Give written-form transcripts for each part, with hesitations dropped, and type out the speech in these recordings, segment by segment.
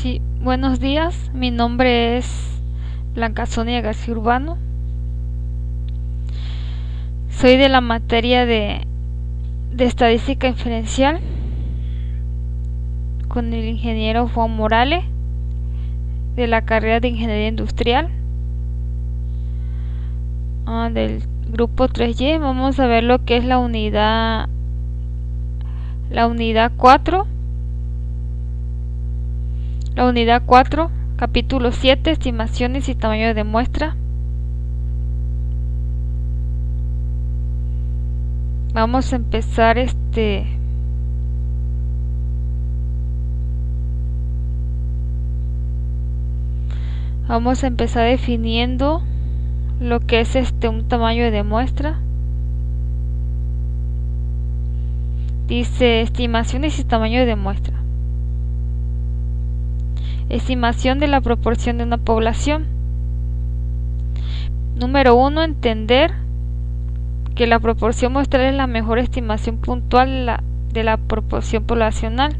Sí, buenos días. Mi nombre es Blanca Sonia García Urbano. Soy de la materia de estadística inferencial con el ingeniero Juan Morales de la carrera de ingeniería industrial del grupo 3Y. Vamos a ver lo que es la unidad 4. La unidad 4, capítulo 7, estimaciones y tamaño de muestra. Vamos a empezar definiendo lo que es un tamaño de muestra. Dice estimaciones y tamaño de muestra. Estimación de la proporción de una población. Número 1, entender que la proporción muestral es la mejor estimación puntual de la proporción poblacional.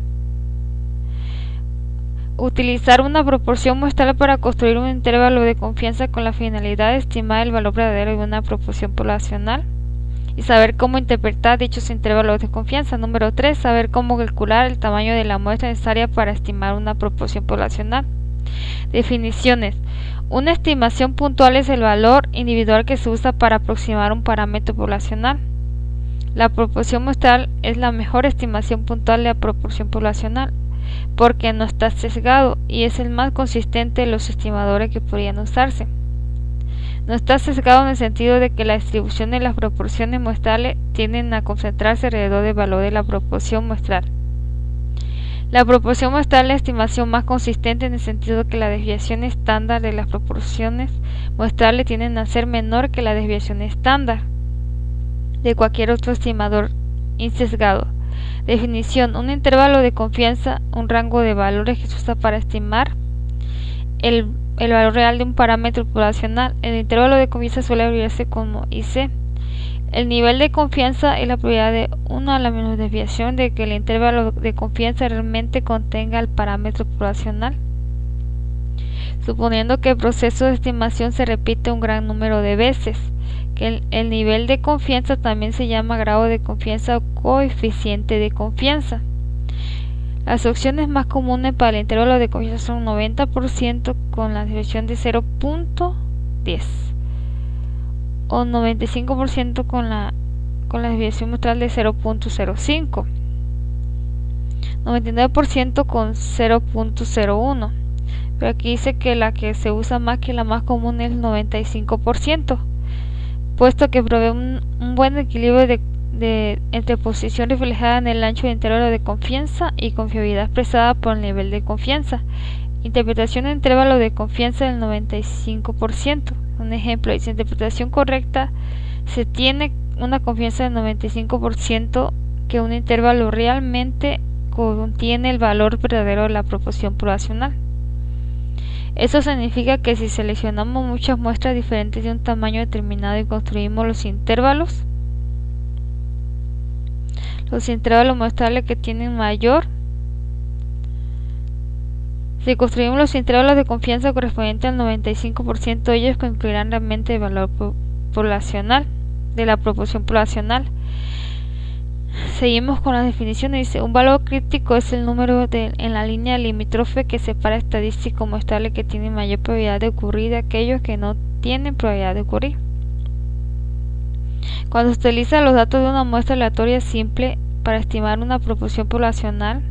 Utilizar una proporción muestral para construir un intervalo de confianza con la finalidad de estimar el valor verdadero de una proporción poblacional y saber cómo interpretar dichos intervalos de confianza. Número 3, saber cómo calcular el tamaño de la muestra necesaria para estimar una proporción poblacional. Definiciones. Una estimación puntual es el valor individual que se usa para aproximar un parámetro poblacional. La proporción muestral es la mejor estimación puntual de la proporción poblacional porque no está sesgado y es el más consistente de los estimadores que podrían usarse. No está sesgado en el sentido de que la distribución de las proporciones muestrales tienden a concentrarse alrededor del valor de la proporción muestral. La proporción muestral es la estimación más consistente en el sentido de que la desviación estándar de las proporciones muestrales tienden a ser menor que la desviación estándar de cualquier otro estimador insesgado. Definición: un intervalo de confianza, un rango de valores que se usa para estimar el valor real de un parámetro poblacional. El intervalo de confianza suele abreviarse como IC. El nivel de confianza es la probabilidad de una a la menos desviación de que el intervalo de confianza realmente contenga el parámetro poblacional. Suponiendo que el proceso de estimación se repite un gran número de veces, que el nivel de confianza también se llama grado de confianza o coeficiente de confianza. Las opciones más comunes para el intervalo de confianza son 90% con la desviación de 0.10 o 95% con la desviación muestral de 0.05, 99% con 0.01, pero aquí dice que la que se usa más, que la más común, es el 95%, puesto que provee un buen equilibrio entre posición reflejada en el ancho de intervalo de confianza y confiabilidad expresada por el nivel de confianza. Interpretación de intervalo de confianza del 95%. Un ejemplo dice: interpretación correcta, se tiene una confianza del 95% que un intervalo realmente contiene el valor verdadero de la proporción poblacional. Eso significa que si seleccionamos muchas muestras diferentes de un tamaño determinado y construimos los intervalos muestrales que tienen mayor, si construimos los intervalos de confianza correspondientes al 95%, ellos incluirán realmente el valor poblacional de la proporción poblacional. Seguimos con las definiciones. Dice: un valor crítico es el número en la línea limítrofe que separa estadísticos muestrales que tienen mayor probabilidad de ocurrir de aquellos que no tienen probabilidad de ocurrir. Cuando se utiliza los datos de una muestra aleatoria simple para estimar una proporción poblacional,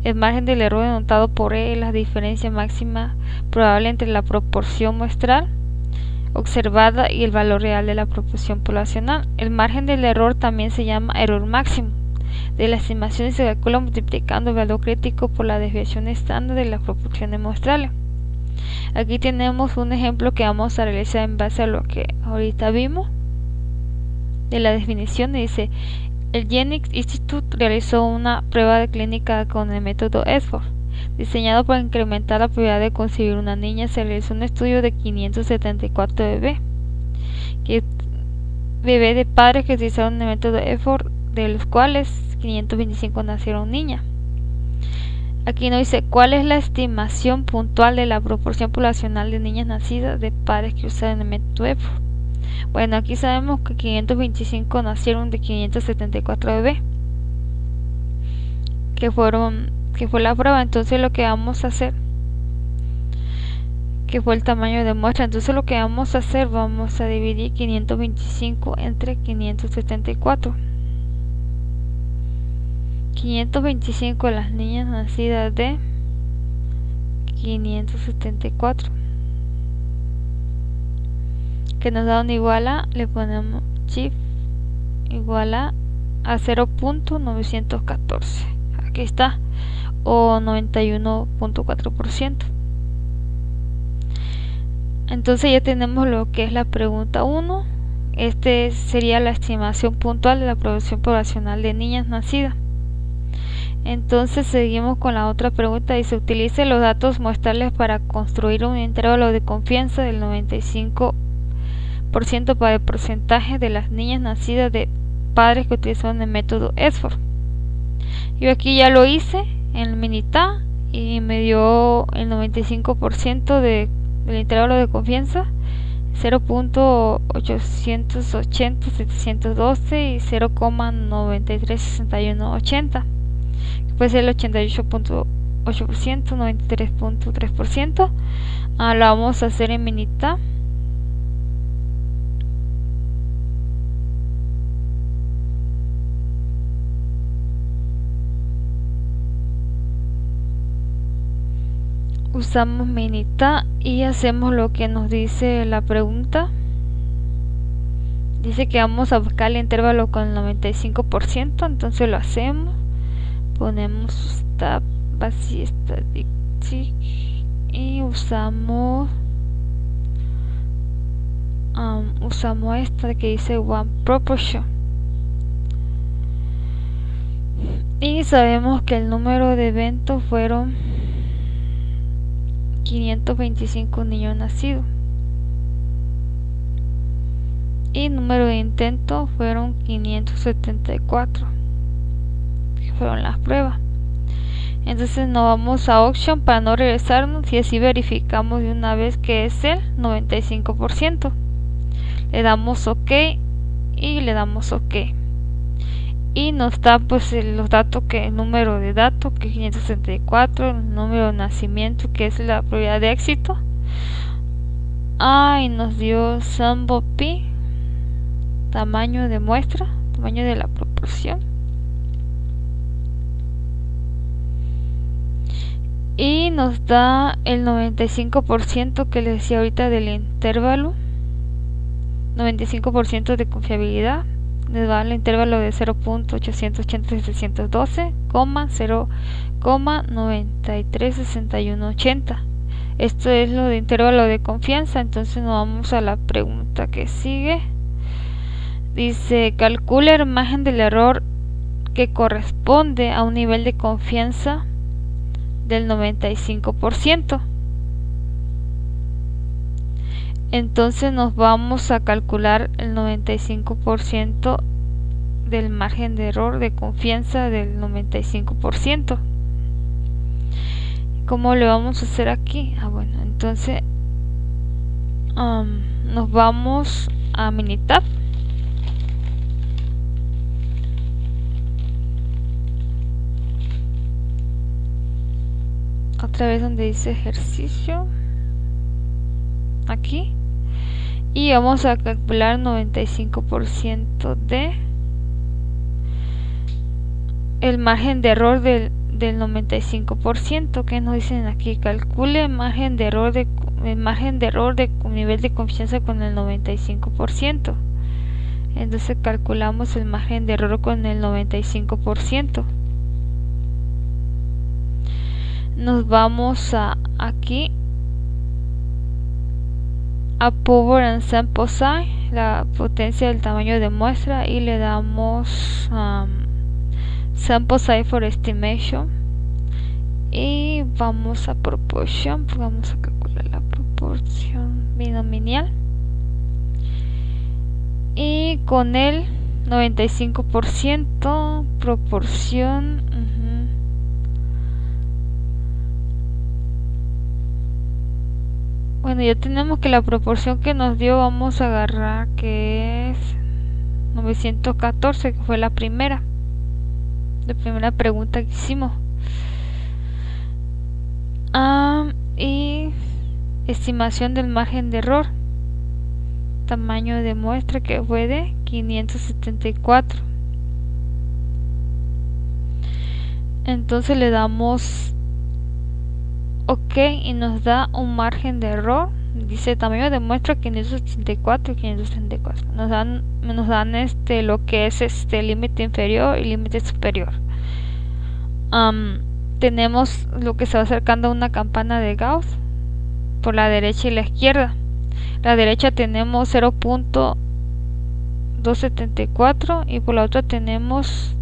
el margen del error denotado por E es la diferencia máxima probable entre la proporción muestral observada y el valor real de la proporción poblacional. El margen del error también se llama error máximo de la estimación y se calcula multiplicando el valor crítico por la desviación estándar de las proporciones muestrales. Aquí tenemos un ejemplo que vamos a realizar en base a lo que ahorita vimos de la definición. Dice: el Jennings Institute realizó una prueba clínica con el método Edford, diseñado para incrementar la probabilidad de concebir una niña. Se realizó un estudio de 574 bebés de padres que utilizaron el método Edford, de los cuales 525 nacieron niñas. Aquí nos dice cuál es la estimación puntual de la proporción poblacional de niñas nacidas de padres que usan el método EFOR. Bueno, aquí sabemos que 525 nacieron de 574 bebés que fue la prueba. Entonces lo que vamos a hacer, que fue el tamaño de muestra, entonces lo que vamos a hacer, vamos a dividir 525 entre 574. 525 las niñas nacidas de 574, que nos da un igual a, le ponemos shift igual a 0.914, aquí está, o 91.4%. Entonces ya tenemos lo que es la pregunta 1. Este sería la estimación puntual de la producción poblacional de niñas nacidas. Entonces seguimos con la otra pregunta. Dice: utilice los datos muestrales para construir un intervalo de confianza del 95% para el porcentaje de las niñas nacidas de padres que utilizaron el método ESFOR. Yo aquí ya lo hice en el Minitab y me dio el 95% del intervalo de confianza, 0.880 712 y 0.936180, que puede ser el 88.8%, 93.3%. Lo vamos a hacer en Minitab. Usamos Minitab y hacemos lo que nos dice la pregunta. Dice que vamos a buscar el intervalo con el 95%, entonces lo hacemos. Ponemos tab vacía static y usamos esta que dice one proportion. Y sabemos que el número de eventos fueron 525 niños nacidos y el número de intentos fueron 574, que fueron las pruebas. Entonces nos vamos a option para no regresarnos y así verificamos de una vez que es el 95%. Le damos OK y le damos OK y nos da pues los datos, que el número de datos que es 564, el número de nacimiento que es la probabilidad de éxito, y nos dio sample P, tamaño de muestra, tamaño de la proporción, y nos da el 95% que les decía ahorita del intervalo, 95% de confiabilidad. Nos da el intervalo de 0.880 0.936180. Esto es lo de intervalo de confianza. Entonces nos vamos a la pregunta que sigue. Dice: calcula el margen del error que corresponde a un nivel de confianza del 95%. Entonces nos vamos a calcular el 95% del margen de error de confianza del 95%. ¿Cómo le vamos a hacer aquí? Bueno, entonces nos vamos a Minitab. Otra vez donde dice ejercicio, aquí, y vamos a calcular 95% de el margen de error del 95%. que nos dicen aquí? Calcule el margen de error de nivel de confianza con el 95%. Entonces calculamos el margen de error con el 95%. Nos vamos a aquí a Power and Sample Size, la potencia del tamaño de muestra, y le damos Sample Size for Estimation y vamos a Proportion, vamos a calcular la proporción binomial y con el 95% proporción Bueno, ya tenemos que la proporción que nos dio, vamos a agarrar que es 914, que fue la primera pregunta que hicimos. Y estimación del margen de error, tamaño de muestra, que fue de 574. Entonces le damos OK y nos da un margen de error. Dice tamaño de muestra 584 y 534. Nos dan lo que es límite inferior y límite superior. Tenemos lo que se va acercando a una campana de Gauss por la derecha y la izquierda. La derecha tenemos 0.274 y por la otra tenemos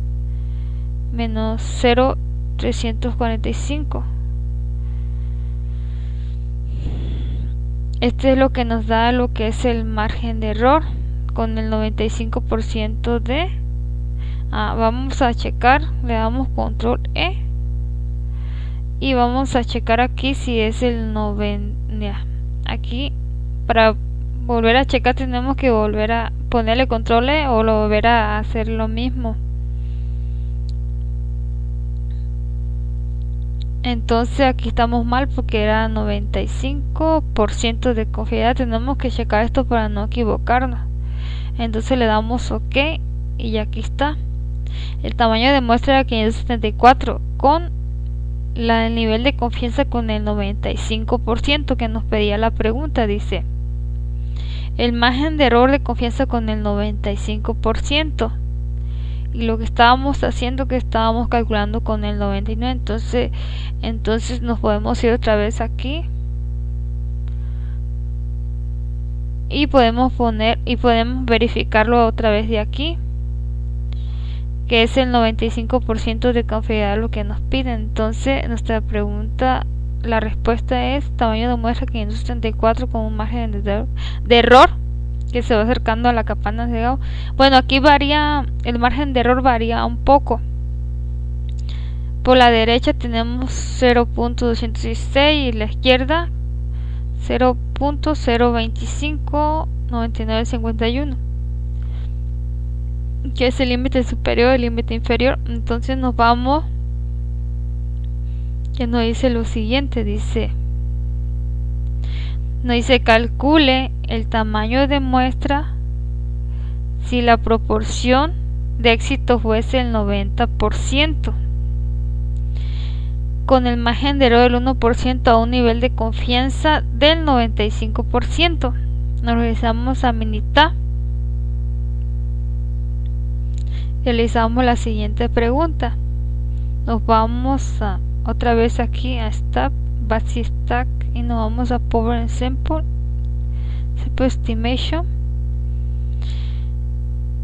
menos 0.345. Este es lo que nos da lo que es el margen de error con el 95% de... vamos a checar, le damos control E y vamos a checar aquí si es el 90. Aquí para volver a checar tenemos que volver a ponerle control E o volver a hacer lo mismo. Entonces aquí estamos mal porque era 95% de confiabilidad. Tenemos que checar esto para no equivocarnos. Entonces le damos OK y aquí está. El tamaño de muestra era 574 con el nivel de confianza con el 95% que nos pedía la pregunta. Dice el margen de error de confianza con el 95%. Y lo que estábamos haciendo, que estábamos calculando con el 99. Entonces nos podemos ir otra vez aquí y podemos verificarlo otra vez de aquí, que es el 95% de confiabilidad lo que nos piden. Entonces nuestra pregunta, la respuesta es tamaño de muestra 574 con un margen de error que se va acercando a la campana de Gauss. Bueno, aquí varía, el margen de error varía un poco. Por la derecha tenemos 0.216 y la izquierda 0.0259951, que es el límite superior y el límite inferior. Entonces nos vamos, que nos dice lo siguiente, nos dice calcule el tamaño de muestra si la proporción de éxito fuese el 90%, con el margen de error del 1% a un nivel de confianza del 95%. Nos regresamos a Minitab. Realizamos la siguiente pregunta. Nos vamos otra vez aquí a Stack, Basic Stack, y nos vamos a Power and Sample Estimation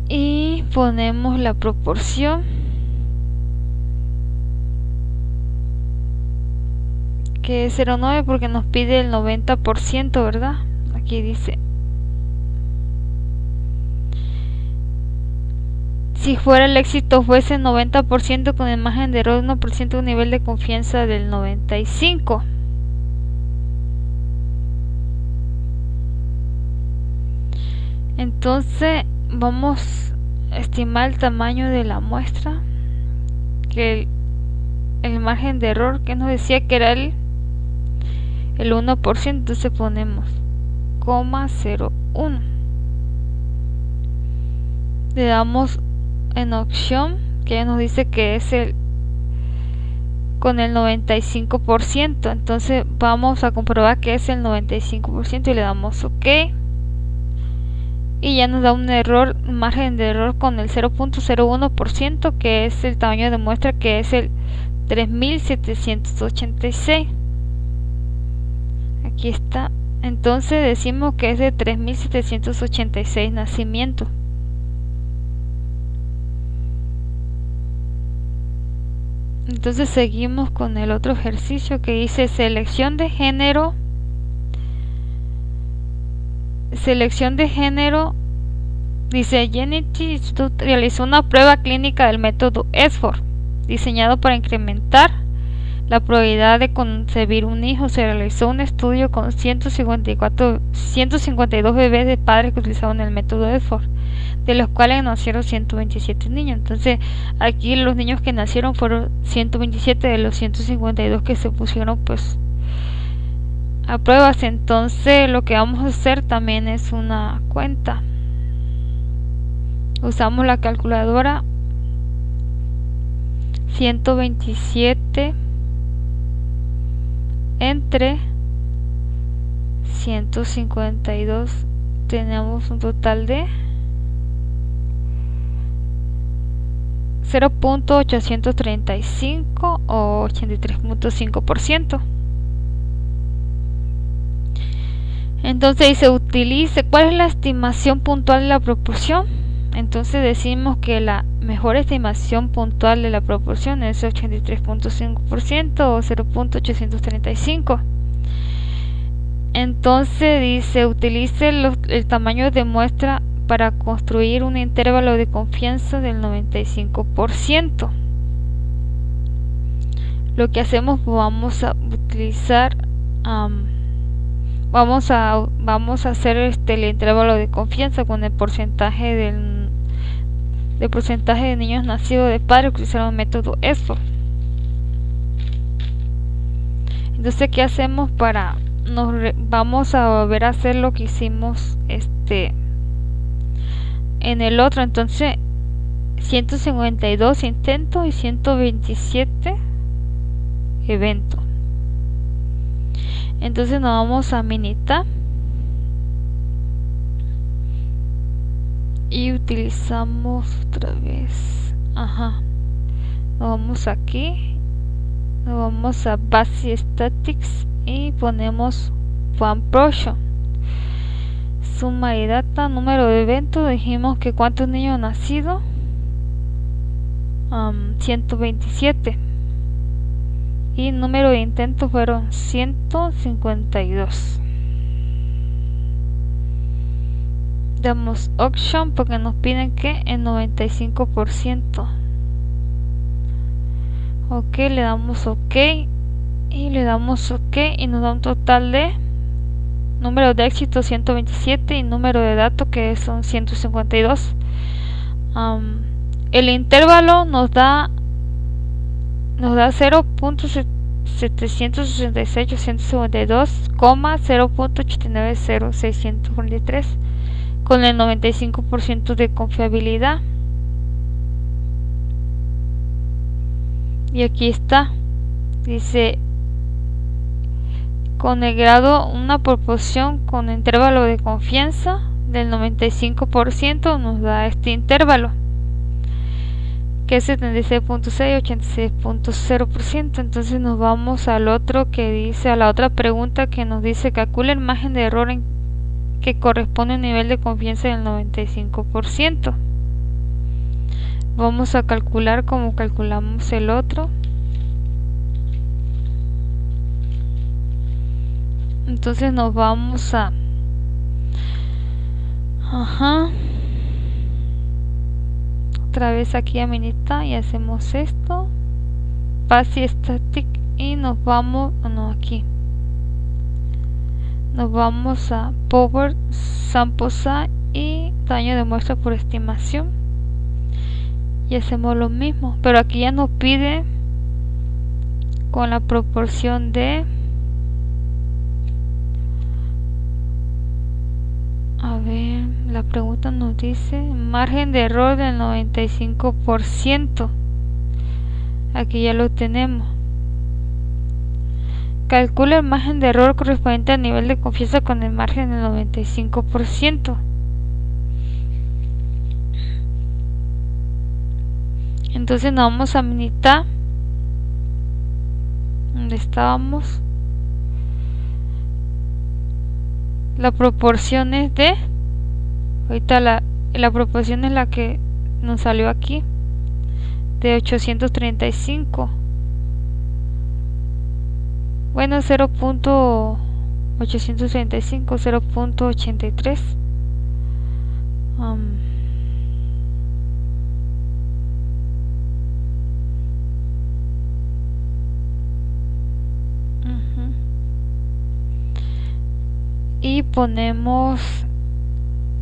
y ponemos la proporción que es 0.9 porque nos pide el 90%, ¿verdad? Aquí dice si fuera el éxito fuese 90% con el margen de error 1%, un nivel de confianza del 95%. Entonces vamos a estimar el tamaño de la muestra, que el margen de error que nos decía que era el 1%, entonces ponemos 0.01. Le damos en opción, que ya nos dice que es con el 95%. Entonces vamos a comprobar que es el 95% y le damos OK. Y ya nos da un margen de error con el 0.01%, que es el tamaño de muestra, que es el 3786. Aquí está. Entonces decimos que es de 3786 nacimientos. Entonces seguimos con el otro ejercicio que dice selección de género. Dice Genity Institute realizó una prueba clínica del método SFOR diseñado para incrementar la probabilidad de concebir un hijo. Se realizó un estudio con 152 bebés de padres que utilizaban el método Edford, de los cuales nacieron 127 niños. Entonces aquí los niños que nacieron fueron 127 de los 152 que se pusieron pues a pruebas. Entonces lo que vamos a hacer también es una cuenta. Usamos la calculadora. 127 entre 152, tenemos un total de 0.835 o 83.5%. Entonces se utiliza, ¿cuál es la estimación puntual de la proporción? Entonces decimos que la mejor estimación puntual de la proporción es 83.5% o 0.835. Entonces dice, utilice el tamaño de muestra para construir un intervalo de confianza del 95%. Lo que hacemos, vamos a utilizar vamos a hacer el intervalo de confianza con el porcentaje de niños nacidos de padres que utilizaron el método Edford. Entonces, ¿qué hacemos para vamos a volver a hacer lo que hicimos en el otro? Entonces 152 intentos y 127 eventos. Entonces nos vamos a Minita y utilizamos otra vez, nos vamos aquí, nos vamos a Basic Statistics y ponemos One Portion, suma y data, número de eventos. Dijimos que cuántos niños nacidos, 127, y número de intentos fueron 152. Damos option porque nos piden que el 95%. Ok, le damos ok y le damos ok y nos da un total de número de éxito 127 y número de datos que son 152. El intervalo nos da 0.766.852, 0.890643 con el 95% de confiabilidad. Y aquí está, dice, con el grado, una proporción con intervalo de confianza del 95% nos da este intervalo, que es 76.6, 86.0%. Entonces nos vamos al otro que dice, a la otra pregunta que nos dice, calcula el margen de error que corresponde a un nivel de confianza del 95%. Vamos a calcular como calculamos el otro. Entonces nos vamos a otra vez aquí a Minita y hacemos esto, Basic Static, y nos vamos aquí nos vamos a Power Sample Size y tamaño de muestra por estimación y hacemos lo mismo, pero aquí ya nos pide con la proporción de, a ver, la pregunta nos dice margen de error del 95%. Aquí ya lo tenemos. Calcula el margen de error correspondiente al nivel de confianza con el margen del 95%. Entonces nos vamos a Minita, donde estábamos. La proporción es de, ahorita la proporción es la que nos salió aquí, de 835. Bueno, 0.835, 0.83. ponemos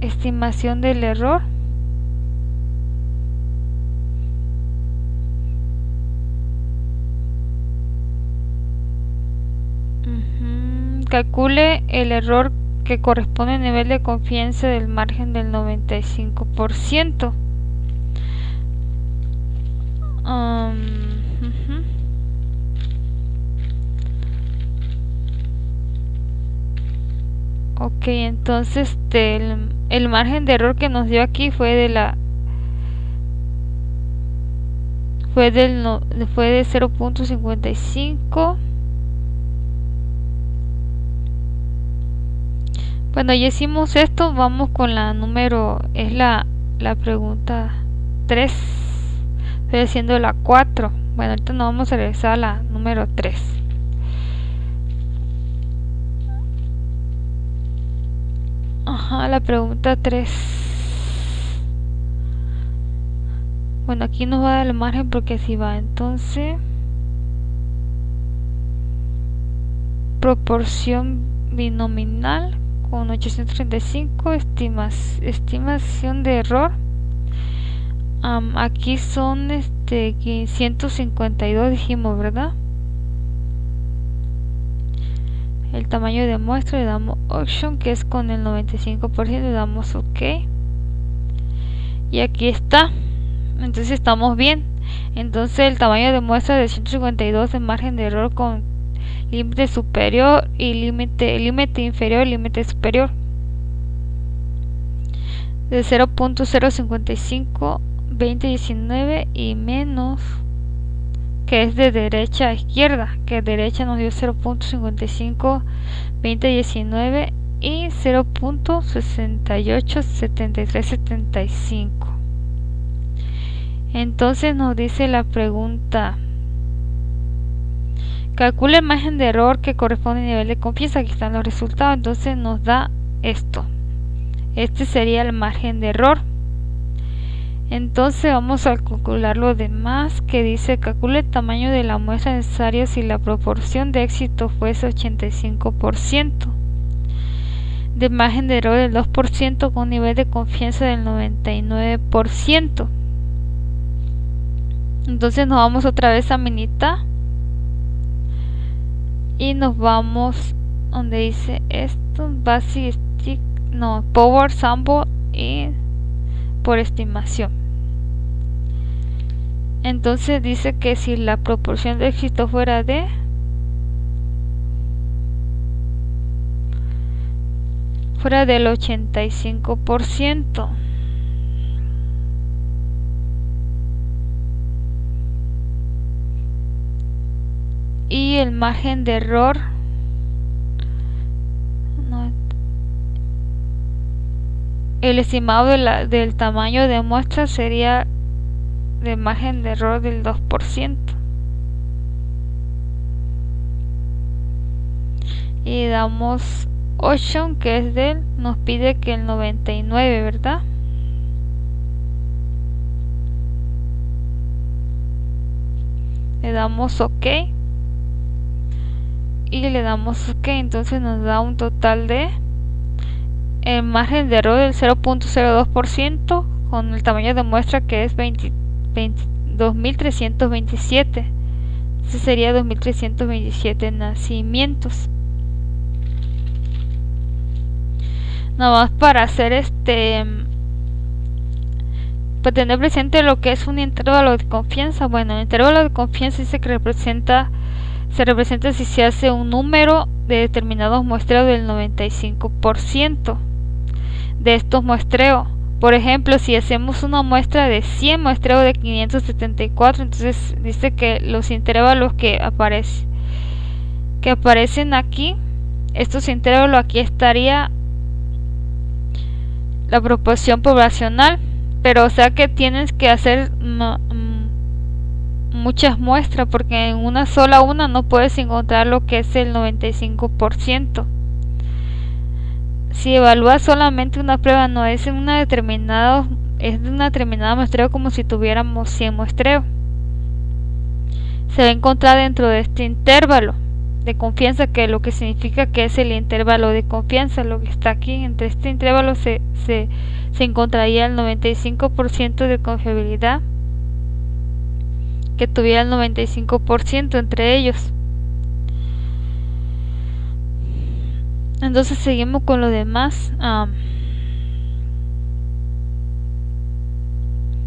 estimación del error. Calcule el error que corresponde al nivel de confianza del margen del 95%. Ok, entonces el margen de error que nos dio aquí fue de 0.55. Cuando ya hicimos esto, vamos con la número, es la pregunta 3. Estoy haciendo la 4. Bueno, ahorita nos vamos a regresar a la número 3. La pregunta 3. Bueno, aquí nos va a dar el margen porque así va. Entonces, proporción binominal con 835, estimación de error. Aquí son 152 dijimos, ¿verdad? El tamaño de muestra, le damos option, que es con el 95%, le damos ok. Y aquí está. Entonces estamos bien. Entonces el tamaño de muestra de 152 de margen de error con límite superior y límite inferior y límite superior de 0.055 2019 y menos, que es de derecha a izquierda, que derecha nos dio 0.55 2019 y 0.68 73 75. Entonces nos dice la pregunta: calcule el margen de error que corresponde al nivel de confianza. Aquí están los resultados. Entonces nos da esto. Este sería el margen de error. Entonces vamos a calcular lo demás, que dice: calcule el tamaño de la muestra necesaria si la proporción de éxito fuese 85%, de margen de error del 2% con nivel de confianza del 99%. Entonces nos vamos otra vez a Minita y nos vamos donde dice esto, Basic Stick, no, Power Sample y por estimación. Entonces dice que si la proporción de éxito fuera del 85%, y el margen de error el estimado del tamaño de muestra sería de margen de error del 2%, y damos option, que es nos pide que el 99, ¿verdad? Le damos ok y le damos ok. Entonces nos da un total de el margen de error del 0.02% con el tamaño de muestra que es 2327. Ese sería 2327 nacimientos. Nada más para hacer para tener presente lo que es un intervalo de confianza. Bueno, el intervalo de confianza dice que se representa si se hace un número de determinados muestreos del 95% de estos muestreos. Por ejemplo, si hacemos una muestra de 100 muestreos de 574, entonces dice que los intervalos que aparecen aquí, estos intervalos, aquí estaría la proporción poblacional, pero o sea que tienes que hacer muchas muestras, porque en una sola no puedes encontrar lo que es el 95%. Si evalúas solamente una prueba, no es de una determinada muestreo, como si tuviéramos 100 muestreos. Se va a encontrar dentro de este intervalo. confianza, que lo que significa que es el intervalo de confianza. Lo que está aquí entre este intervalo se encontraría el 95% de confiabilidad, que tuviera el 95% entre ellos. Entonces seguimos con lo demás.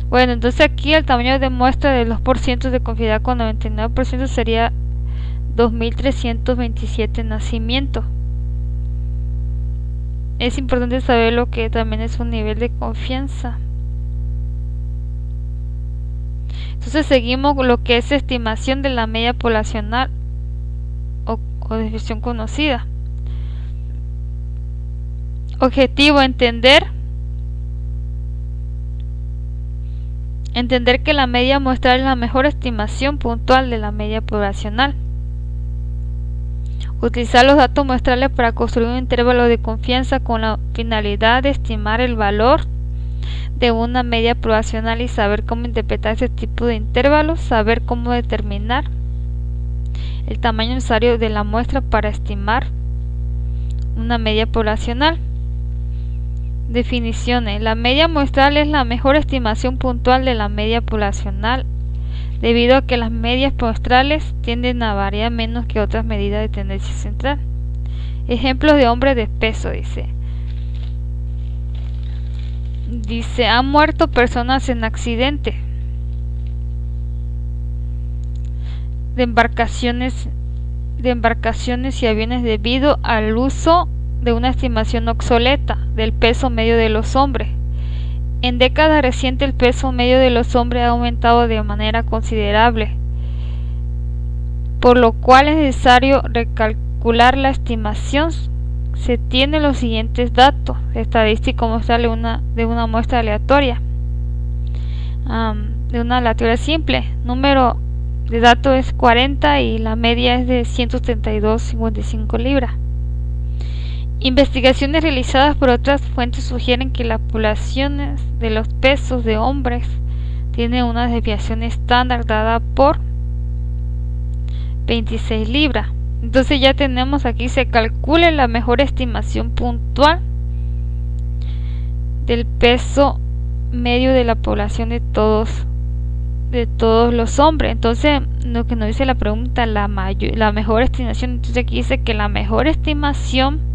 Bueno, entonces aquí el tamaño de muestra de los porcientos de confiabilidad con 99% sería 2327 nacimientos. Es importante saber lo que también es un nivel de confianza. Entonces seguimos con lo que es estimación de la media poblacional o desviación conocida. Objetivo: entender que la media muestral es la mejor estimación puntual de la media poblacional. Utilizar los datos muestrales para construir un intervalo de confianza con la finalidad de estimar el valor de una media poblacional y saber cómo interpretar este tipo de intervalos. Saber cómo determinar el tamaño necesario de la muestra para estimar una media poblacional. Definiciones. La media muestral es la mejor estimación puntual de la media poblacional, debido a que las medias muestrales tienden a variar menos que otras medidas de tendencia central. Ejemplos de hombres de peso. Dice, han muerto personas en accidente de embarcaciones y aviones debido al uso de una estimación obsoleta del peso medio de los hombres. En décadas recientes el peso medio de los hombres ha aumentado de manera considerable, por lo cual es necesario recalcular la estimación. Se tienen los siguientes datos estadísticos muestrales de una muestra aleatoria, de una aleatoria simple. Número de datos es 40 y la media es de 172,55 libras. Investigaciones realizadas por otras fuentes sugieren que las poblaciones de los pesos de hombres tienen una desviación estándar dada por 26 libras. Entonces ya tenemos aquí, se calcula la mejor estimación puntual del peso medio de la población de todos los hombres. Entonces lo que nos dice la pregunta, la mejor estimación, entonces aquí dice que la mejor estimación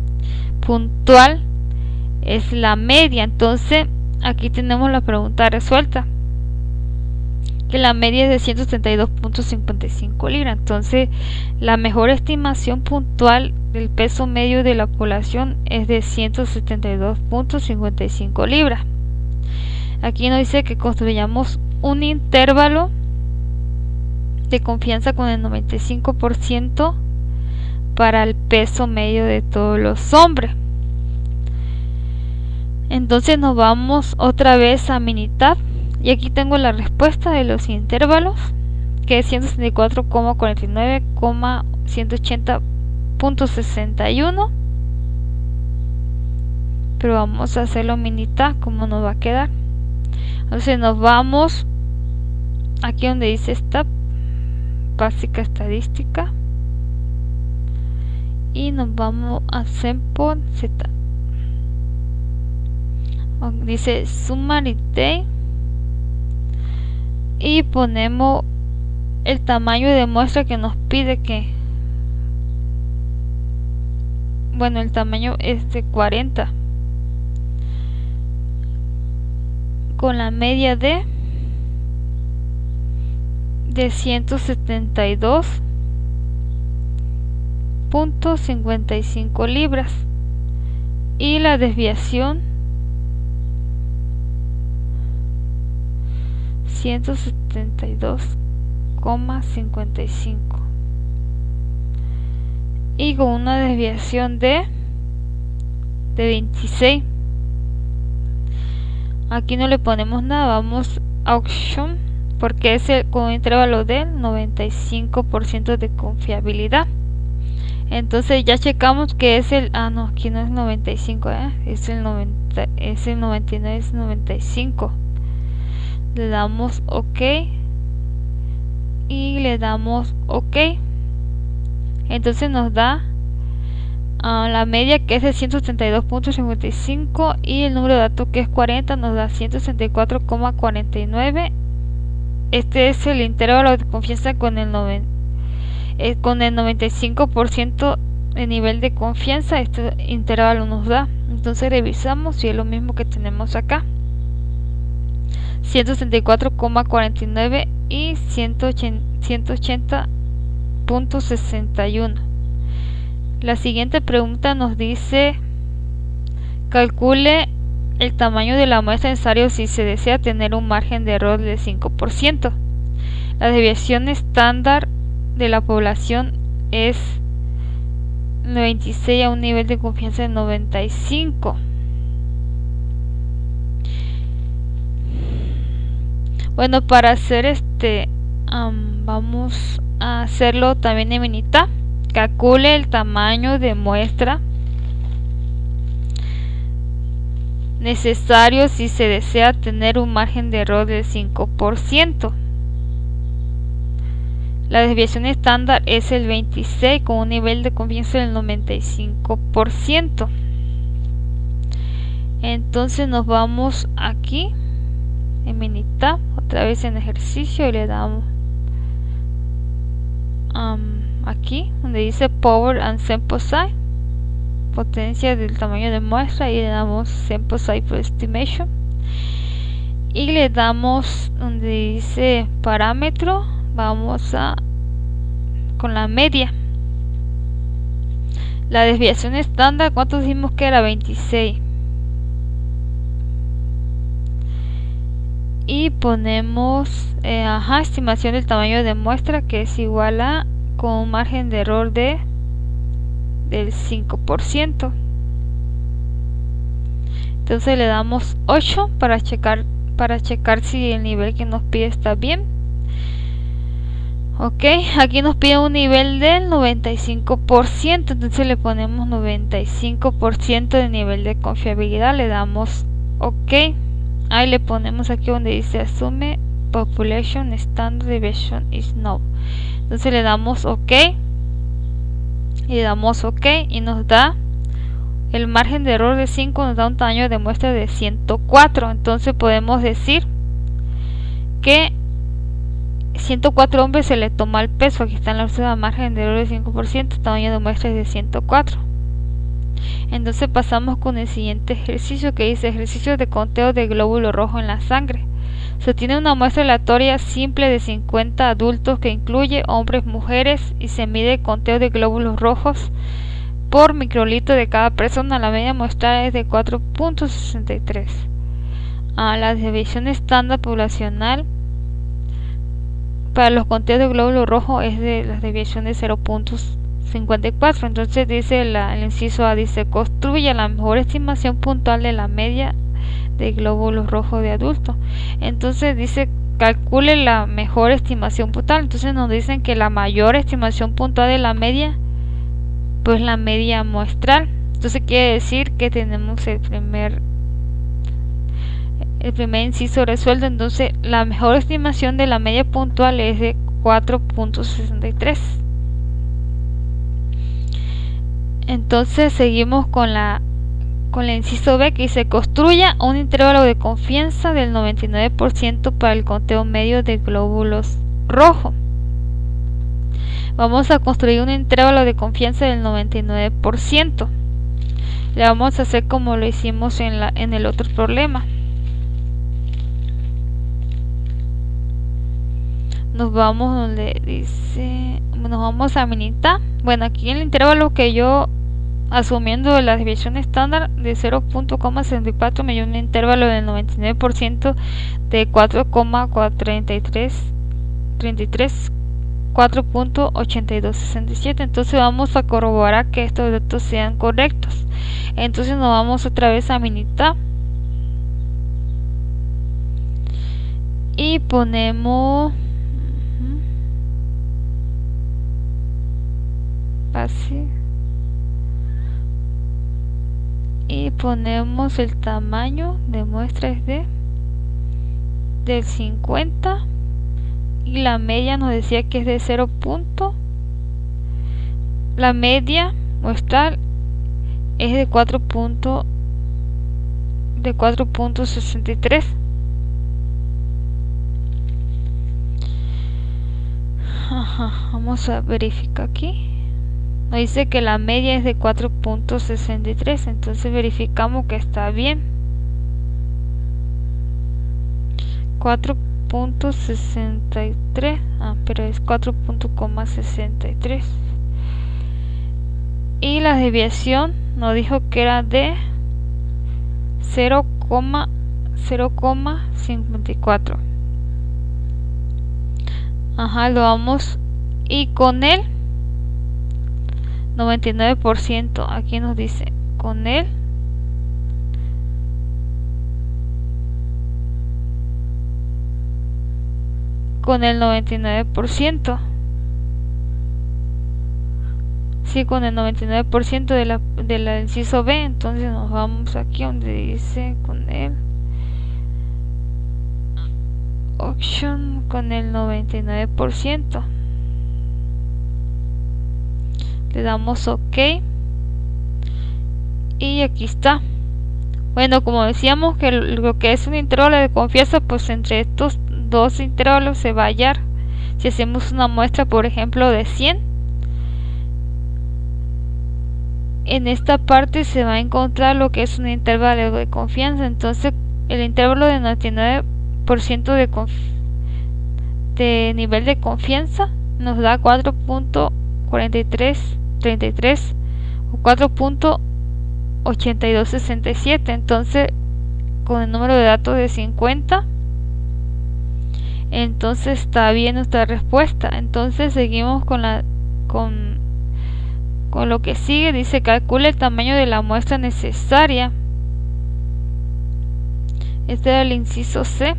puntual es la media. Entonces aquí tenemos la pregunta resuelta, que la media es de 172,55 libras. Entonces la mejor estimación puntual del peso medio de la población es de 172,55 libras. Aquí nos dice que construyamos un intervalo de confianza con el 95% para el peso medio de todos los hombres. Entonces nos vamos otra vez a Minitab y aquí tengo la respuesta de los intervalos, que es 164,49,180,61, pero vamos a hacerlo Minitab, como nos va a quedar. Entonces nos vamos aquí donde dice esta básica estadística y nos vamos a Sample Z. Dice Summary Day y ponemos el tamaño de muestra que nos pide, que bueno, el tamaño es de 40 con la media de 172,55 libras y la desviación 172,55 y con una desviación de 26. Aquí no le ponemos nada, vamos a Option porque es con un intervalo del 95% de confiabilidad. Entonces ya checamos que es el, no, aquí no es 95, es el 90, es el 99, es 95. Le damos OK y le damos OK. Entonces nos da la media, que es de 172.55, y el número de datos, que es 40, nos da 164,49. Este es el intervalo de confianza con el 95% de nivel de confianza. Este intervalo nos da. Entonces revisamos si es lo mismo que tenemos acá: 164,49 y 180.61. La siguiente pregunta nos dice: calcule el tamaño de la muestra necesario si se desea tener un margen de error del 5%. La desviación estándar de la población es 96 a un nivel de confianza de 95. Bueno, para hacer vamos a hacerlo también en Minitab. Calcule el tamaño de muestra necesario si se desea tener un margen de error del 5%. La desviación estándar es el 26 con un nivel de confianza del 95%. Entonces nos vamos aquí en Minitab, otra vez en ejercicio, y le damos aquí donde dice Power and Sample Size, potencia del tamaño de muestra, y le damos Sample Size for Estimation, y le damos donde dice parámetro, vamos con la media. La desviación estándar, ¿cuánto dijimos que era? 26. Y ponemos estimación del tamaño de muestra, que es igual a con un margen de error del 5%. Entonces le damos 8 para checar si el nivel que nos pide está bien. Ok, aquí nos pide un nivel del 95%, entonces le ponemos 95% de nivel de confiabilidad, le damos ok. Ahí le ponemos aquí donde dice Assume Population Standard Deviation is No. Entonces le damos ok y le damos ok, y nos da el margen de error de 5, nos da un tamaño de muestra de 104. Entonces podemos decir que 104 hombres se le toma el peso. Aquí está en la margen de error de 5%, tamaño de muestra es de 104. Entonces pasamos con el siguiente ejercicio, que dice ejercicio de conteo de glóbulo rojo en la sangre. Se tiene una muestra aleatoria simple de 50 adultos que incluye hombres, mujeres, y se mide el conteo de glóbulos rojos por microlitro de cada persona. La media muestral es de 4.63. La desviación estándar poblacional para los conteos de glóbulo rojo es de la desviación de 0.54. Entonces dice el inciso A, dice construye la mejor estimación puntual de la media de glóbulos rojos de adultos. Entonces dice calcule la mejor estimación puntual. Entonces nos dicen que la mayor estimación puntual de la media, pues la media muestral. Entonces quiere decir que tenemos el primer inciso resuelto. Entonces la mejor estimación de la media puntual es de 4.63. Entonces seguimos con el inciso B, que dice construya un intervalo de confianza del 99% para el conteo medio de glóbulos rojos. Vamos a construir un intervalo de confianza del 99%. Le vamos a hacer como lo hicimos en el otro problema. Nos vamos donde dice, nos vamos a Minitab. Bueno, aquí en el intervalo que yo, asumiendo la desviación estándar de 0.64, me dio un intervalo del 99% de 4.8267. Entonces vamos a corroborar que estos datos sean correctos. Entonces nos vamos otra vez a Minitab y ponemos así, y ponemos el tamaño de muestra es del 50, y la media nos decía que es de 0.64. la media muestral es de 4.63. Vamos a verificar aquí. Nos dice que la media es de 4.63, entonces verificamos que está bien. 4.63, pero es 4.63. Y la desviación nos dijo que era de 0,54. Lo vamos, y con el 99%, aquí nos dice con el 99%. Sí, con el 99% de la inciso B. Entonces nos vamos aquí donde dice con el option con el 99%. Le damos OK y aquí está. Bueno, como decíamos que lo que es un intervalo de confianza, pues entre estos dos intervalos se va a hallar. Si hacemos una muestra, por ejemplo, de 100, en esta parte se va a encontrar lo que es un intervalo de confianza. Entonces el intervalo de 99% de nivel de confianza nos da 4.4333 o 4.8267. entonces con el número de datos de 50, entonces está bien nuestra respuesta. Entonces seguimos con lo que sigue. Dice calcule el tamaño de la muestra necesaria. Este era el inciso C.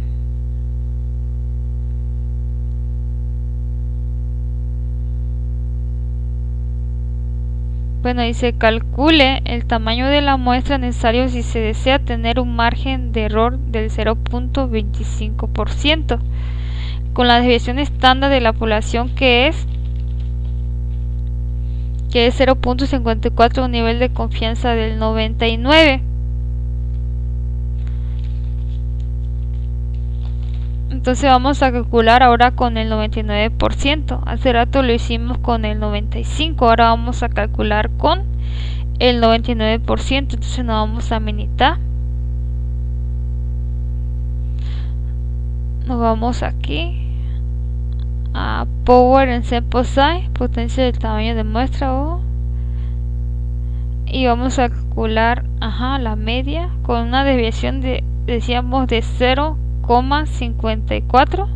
Bueno, dice calcule el tamaño de la muestra necesario si se desea tener un margen de error del 0.25% con la desviación estándar de la población que es 0.54, un nivel de confianza del 99. Entonces vamos a calcular ahora con el 99%. Hace rato lo hicimos con el 95%, ahora vamos a calcular con el 99%. Entonces nos vamos a mitad. Nos vamos aquí a Power en Sample Size, potencia del tamaño de muestra, y vamos a calcular la media con una desviación de, decíamos, de 0,54,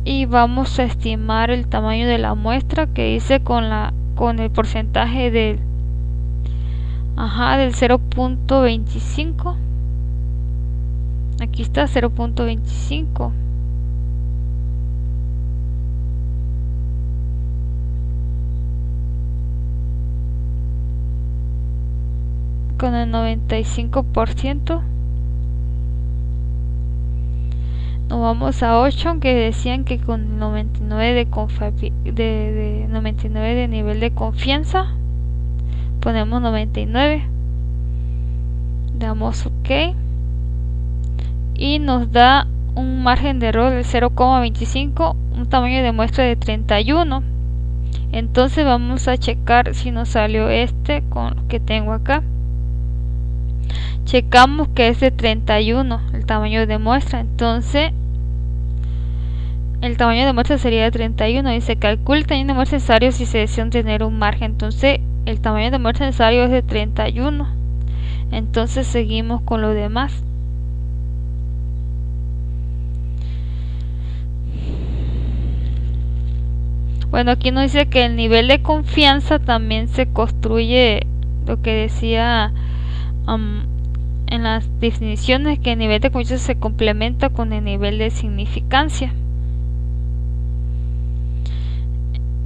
y vamos a estimar el tamaño de la muestra que hice con el porcentaje del 0.25. Aquí está 0.25. Con el 95%. Nos vamos a 8, que decían que con el 99 de 99 de nivel de confianza. Ponemos 99. Damos OK. Y nos da un margen de error del 0,25, un tamaño de muestra de 31. Entonces vamos a checar si nos salió con lo que tengo acá. Checamos que es de 31 el tamaño de muestra. Entonces el tamaño de muestra sería de 31. Dice calcula el tamaño de muestra necesario si se desea tener un margen. Entonces el tamaño de muestra necesario es de 31. Entonces seguimos con lo demás. Bueno, aquí nos dice que el nivel de confianza también se construye, lo que decía en las definiciones, que el nivel de confianza se complementa con el nivel de significancia.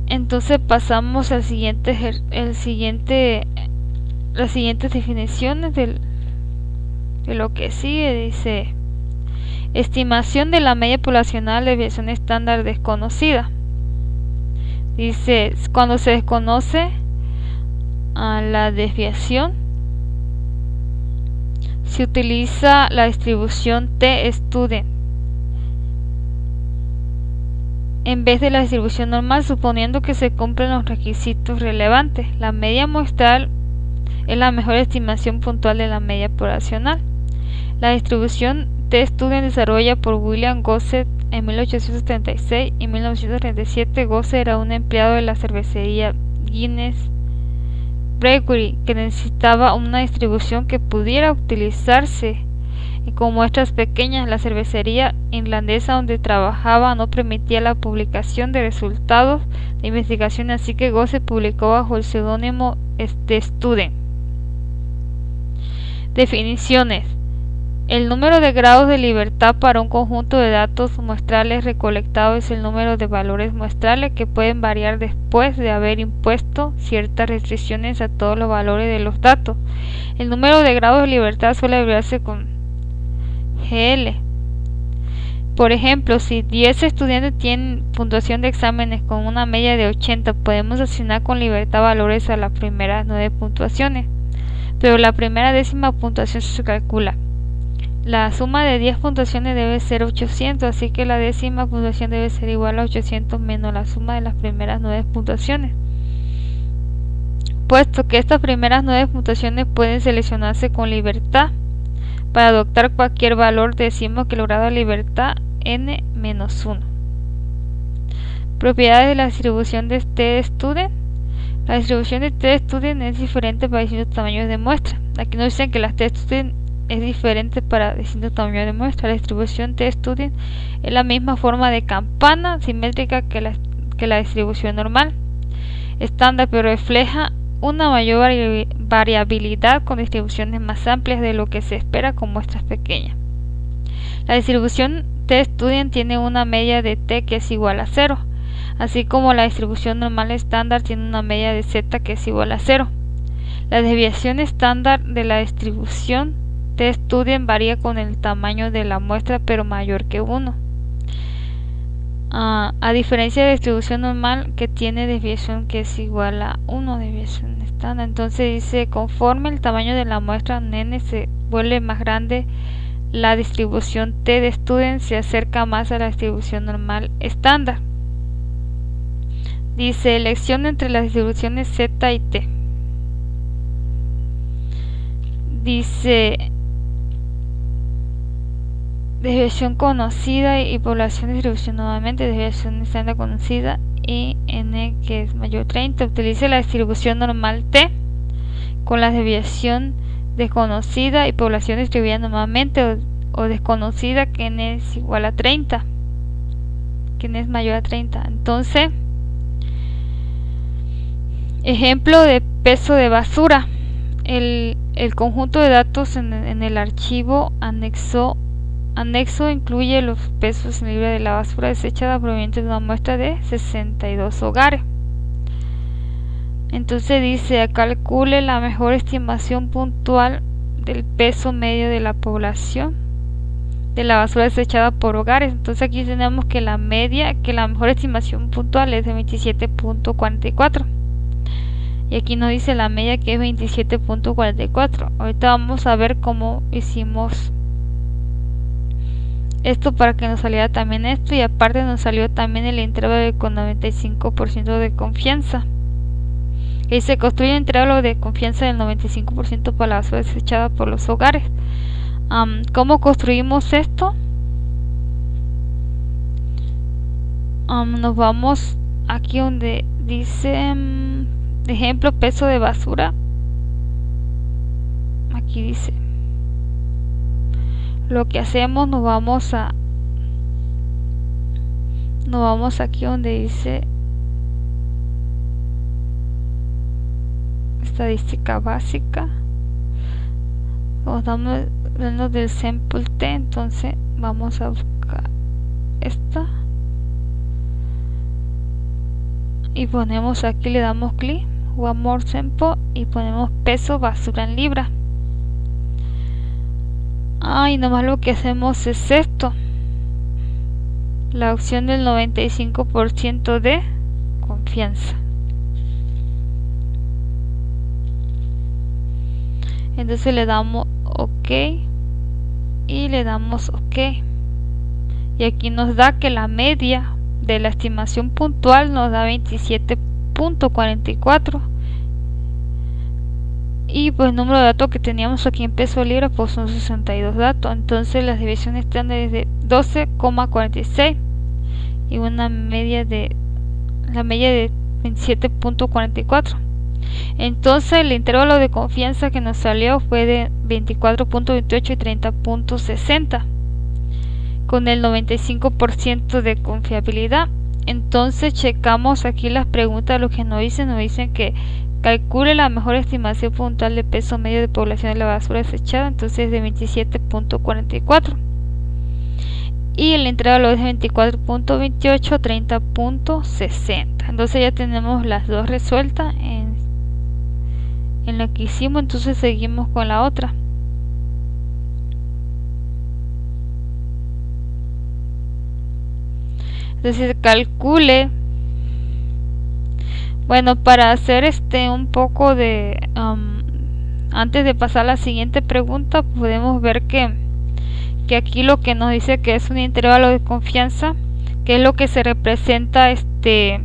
Entonces pasamos al las siguientes definiciones de lo que sigue. Dice estimación de la media poblacional de desviación estándar desconocida. Dice, cuando se desconoce a la desviación, se utiliza la distribución t-student en vez de la distribución normal, suponiendo que se cumplen los requisitos relevantes. La media muestral es la mejor estimación puntual de la media poblacional. La distribución t-student desarrollada por William Gossett en 1876 y 1937. Gossett era un empleado de la cervecería Guinness Brewery que necesitaba una distribución que pudiera utilizarse con muestras pequeñas. La cervecería irlandesa donde trabajaba no permitía la publicación de resultados de investigación, así que Gossett publicó bajo el seudónimo de Student. Definiciones. El número de grados de libertad para un conjunto de datos muestrales recolectados es el número de valores muestrales que pueden variar después de haber impuesto ciertas restricciones a todos los valores de los datos. El número de grados de libertad suele abreviarse con GL. Por ejemplo, si 10 estudiantes tienen puntuación de exámenes con una media de 80, podemos asignar con libertad valores a las primeras 9 puntuaciones, pero la primera décima puntuación se calcula. La suma de 10 puntuaciones debe ser 800, así que la décima puntuación debe ser igual a 800 menos la suma de las primeras 9 puntuaciones. Puesto que estas primeras 9 puntuaciones pueden seleccionarse con libertad, para adoptar cualquier valor decimos que el grado de libertad n-1. Propiedades de la distribución de t-student. La distribución de t-student es diferente para distintos tamaños de muestra. Aquí nos dicen que la t-student es diferente para distintos tamaños de muestra. La distribución t-student es la misma forma de campana simétrica que la distribución normal estándar, pero refleja una mayor variabilidad con distribuciones más amplias de lo que se espera con muestras pequeñas. La distribución t-student tiene una media de t que es igual a 0, así como la distribución normal estándar tiene una media de z que es igual a 0. La desviación estándar de la distribución t-student varía con el tamaño de la muestra, pero mayor que 1. A diferencia de la distribución normal que tiene desviación que es igual a 1, desviación estándar. Entonces dice, conforme el tamaño de la muestra n se vuelve más grande, la distribución t de student se acerca más a la distribución normal estándar. Dice, elección entre las distribuciones z y t. Dice, desviación conocida y población de distribución nuevamente, desviación estándar conocida y n que es mayor a 30. Utilice la distribución normal t con la desviación desconocida y población distribuida nuevamente o desconocida que n es igual a 30, que n es mayor a 30. Entonces, ejemplo de peso de basura. El conjunto de datos en el archivo anexo incluye los pesos en libra de la basura desechada proveniente de una muestra de 62 hogares. Entonces dice, calcule la mejor estimación puntual del peso medio de la población de la basura desechada por hogares. Entonces aquí tenemos que la mejor estimación puntual es de 27.44. Y aquí nos dice la media que es 27.44. Ahorita vamos a ver cómo hicimos esto para que nos saliera también esto, y aparte nos salió también el intervalo con 95% de confianza. Y se construye un intervalo de confianza del 95% para la basura desechada por los hogares. ¿Cómo construimos esto? Nos vamos aquí donde dice ejemplo peso de basura. Aquí dice, lo que hacemos, nos vamos aquí donde dice estadística básica, estamos hablando del sample t. Entonces vamos a buscar esta y ponemos aquí, le damos clic, one more sample, y ponemos peso basura en libra. Y nomás lo que hacemos es esto, la opción del 95% de confianza. confianza. Entonces le damos OK y le damos OK, y aquí nos da que la media de la estimación puntual nos da 27.44, y pues el número de datos que teníamos aquí en peso libra pues son 62 datos. Entonces las divisiones estándares de 12,46 y una media de 27.44. Entonces el intervalo de confianza que nos salió fue de 24.28 y 30.60 con el 95% de confiabilidad. Entonces checamos aquí las preguntas. Lo que nos dicen que calcule la mejor estimación puntual de peso medio de población de la basura desechada. Entonces de 27.44 y el intervalo es 24.28 30.60. entonces ya tenemos las dos resueltas en la que hicimos. Entonces seguimos con la otra. Entonces calcule, bueno, para hacer un poco de antes de pasar a la siguiente pregunta, podemos ver que aquí lo que nos dice que es un intervalo de confianza, que es lo que se representa que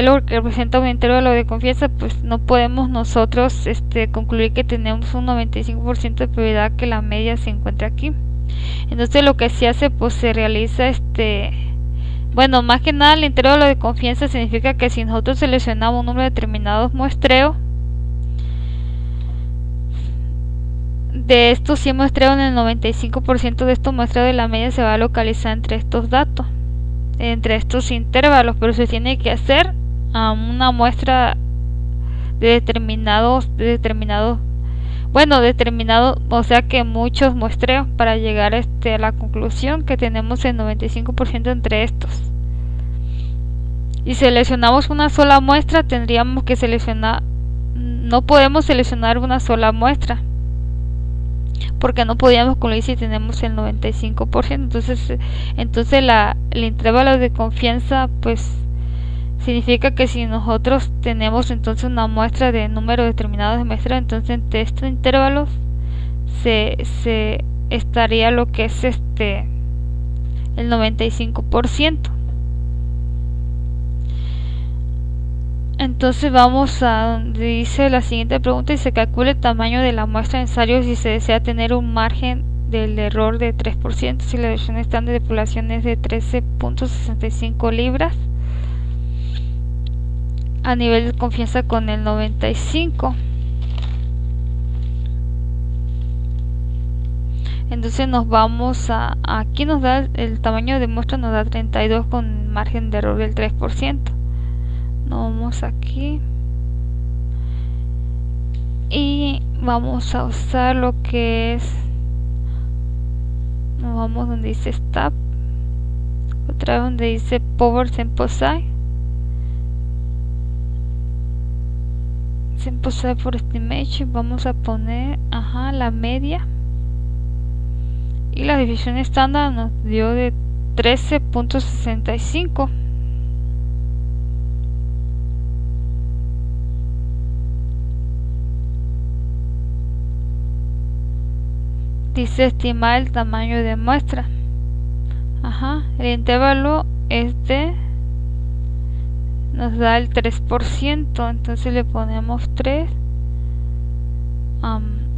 es lo que representa un intervalo de confianza, pues no podemos nosotros concluir que tenemos un 95% de probabilidad que la media se encuentre aquí. Entonces lo que se hace, pues se realiza bueno, más que nada el intervalo de confianza significa que si nosotros seleccionamos un número determinado de muestreo, de estos 100 muestreos, en el 95% de estos muestreos de la media se va a localizar entre estos datos, entre estos intervalos, pero se tiene que hacer una muestra de determinado, o sea que muchos muestreos para llegar a la conclusión que tenemos el 95% entre estos. Y seleccionamos una sola muestra, tendríamos que seleccionar, no podemos seleccionar una sola muestra, porque no podíamos concluir si tenemos el 95%. Entonces el intervalo de confianza pues significa que si nosotros tenemos entonces una muestra de número determinado de muestras, entonces entre estos intervalos se estaría lo que es el 95%. Entonces vamos a donde dice la siguiente pregunta y se calcula el tamaño de la muestra de ensayo si se desea tener un margen del error de 3%, si la división estándar de población es de 13.65 libras a nivel de confianza con el 95. Entonces nos vamos aquí nos da el tamaño de muestra, nos da 32 con margen de error del 3%. Nos vamos aquí y vamos a usar lo que es, nos vamos donde dice Step, otra vez donde dice Power Sample Size for Estimation, vamos a poner la media, y la división estándar nos dio de 13.65. Dice estimar el tamaño de muestra. El intervalo nos da el 3%, entonces le ponemos 3.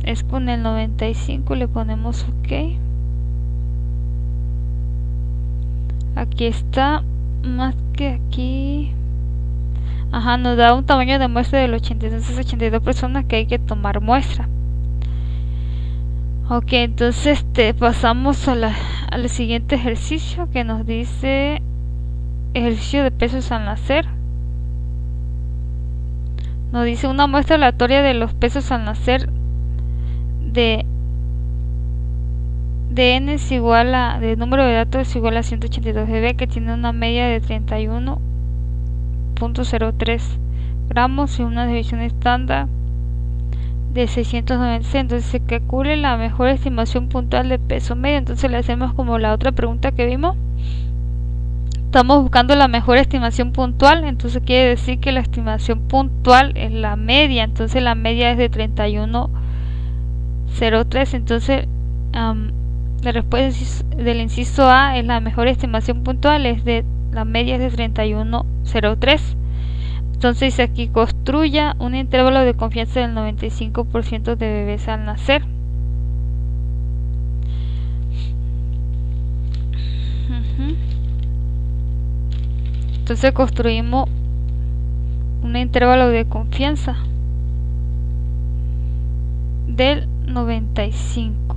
Es con el 95, le ponemos OK. Aquí está, más que aquí. Nos da un tamaño de muestra del 82 personas que hay que tomar muestra. Ok, entonces pasamos al siguiente ejercicio, que nos dice ejercicio de pesos al nacer. Nos dice una muestra aleatoria de los pesos al nacer de n es igual a, de número de datos es igual a 182 dB, que tiene una media de 31.03 gramos y una división estándar de 696. Entonces se calcule la mejor estimación puntual de peso medio. Entonces le hacemos como la otra pregunta que vimos, Estamos buscando la mejor estimación puntual, entonces quiere decir que la estimación puntual es la media, entonces la media es de 31,03, entonces la respuesta del inciso A es la mejor estimación puntual, la media es de 31,03. Entonces dice aquí, construya un intervalo de confianza del 95% de bebés al nacer. Entonces construimos un intervalo de confianza del 95.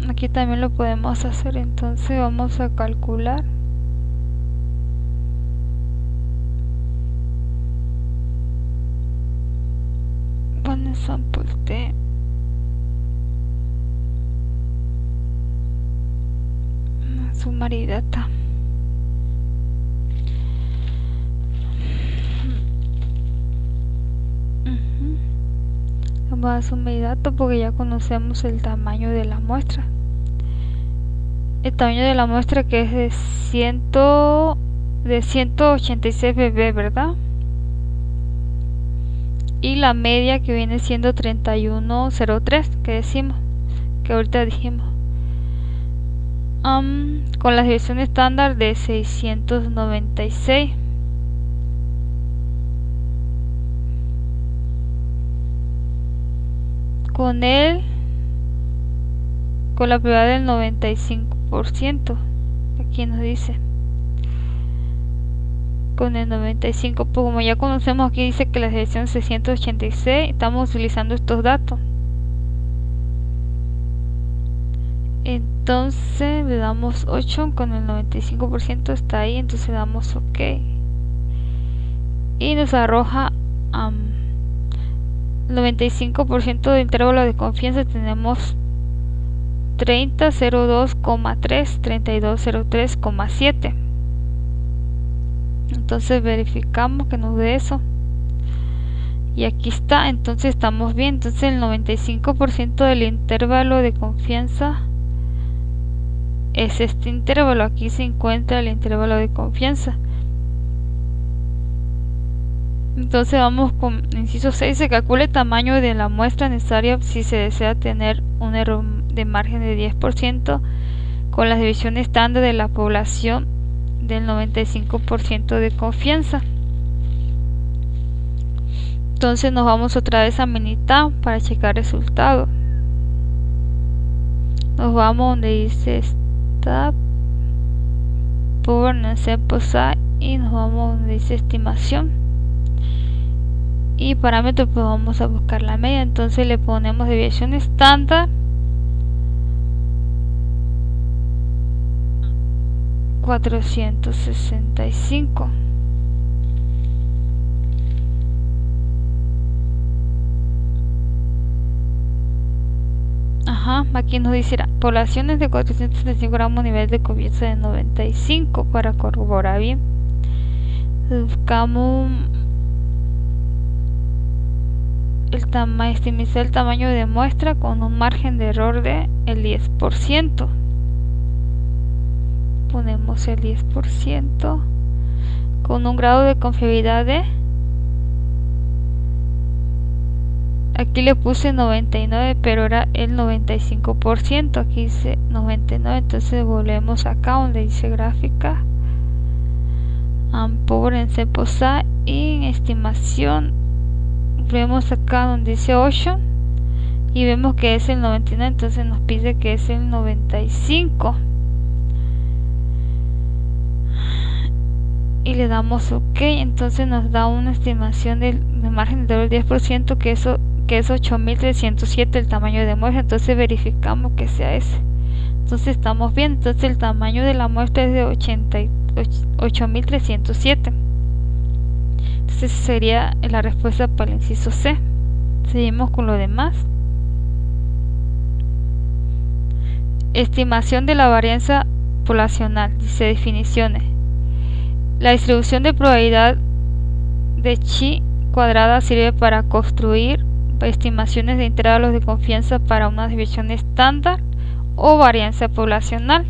Aquí también lo podemos hacer, entonces vamos a calcular. One sample T. Summary data. Vamos a sumar datos porque ya conocemos el tamaño de la muestra. El tamaño de la muestra que es de 186 bebés, ¿verdad? Y la media que viene siendo 31,03, que decimos, que ahorita dijimos. Con la división estándar de 696. Con la probabilidad del 95%. Aquí nos dice. Con el 95%, pues como ya conocemos, aquí dice que la división 686, estamos utilizando estos datos. Entonces le damos 8, con el 95% está ahí, entonces le damos OK. Y nos arroja 95% de intervalo de confianza, tenemos 30,02,3, 32,03,7. Entonces verificamos que nos dé eso. Y aquí está, entonces estamos bien. Entonces el 95% del intervalo de confianza es este intervalo. Aquí se encuentra el intervalo de confianza. Entonces vamos con inciso 6. Se calcula el tamaño de la muestra necesaria si se desea tener un error de margen de 10% con la división estándar de la población del 95% de confianza. Entonces nos vamos otra vez a Minitab para checar resultados. Nos vamos donde dice Stab, Power Sample Size, y nos vamos donde dice estimación y parámetros, pues vamos a buscar la media. Entonces le ponemos desviación estándar 465. Aquí nos dice poblaciones de 465 gramos, nivel de confianza de 95 para corroborar bien. Buscamos estimar el tamaño de muestra con un margen de error de el 10%. Ponemos el 10% con un grado de confiabilidad de, aquí le puse 99, pero era el 95%. Aquí dice 99, entonces volvemos acá donde dice gráfica, Power en Sample Size, y en estimación vemos acá donde dice 8 y vemos que es el 99, entonces nos pide que es el 95 y le damos OK. Entonces nos da una estimación del margen de error del 10%, que es 8307 el tamaño de muestra. Entonces verificamos que sea ese, entonces estamos bien. Entonces el tamaño de la muestra es de 8307. Entonces sería la respuesta para el inciso C. Seguimos con lo demás. Estimación de la varianza poblacional. Dice definiciones. La distribución de probabilidad de chi cuadrada sirve para construir estimaciones de intervalos de confianza para una desviación estándar o varianza poblacional.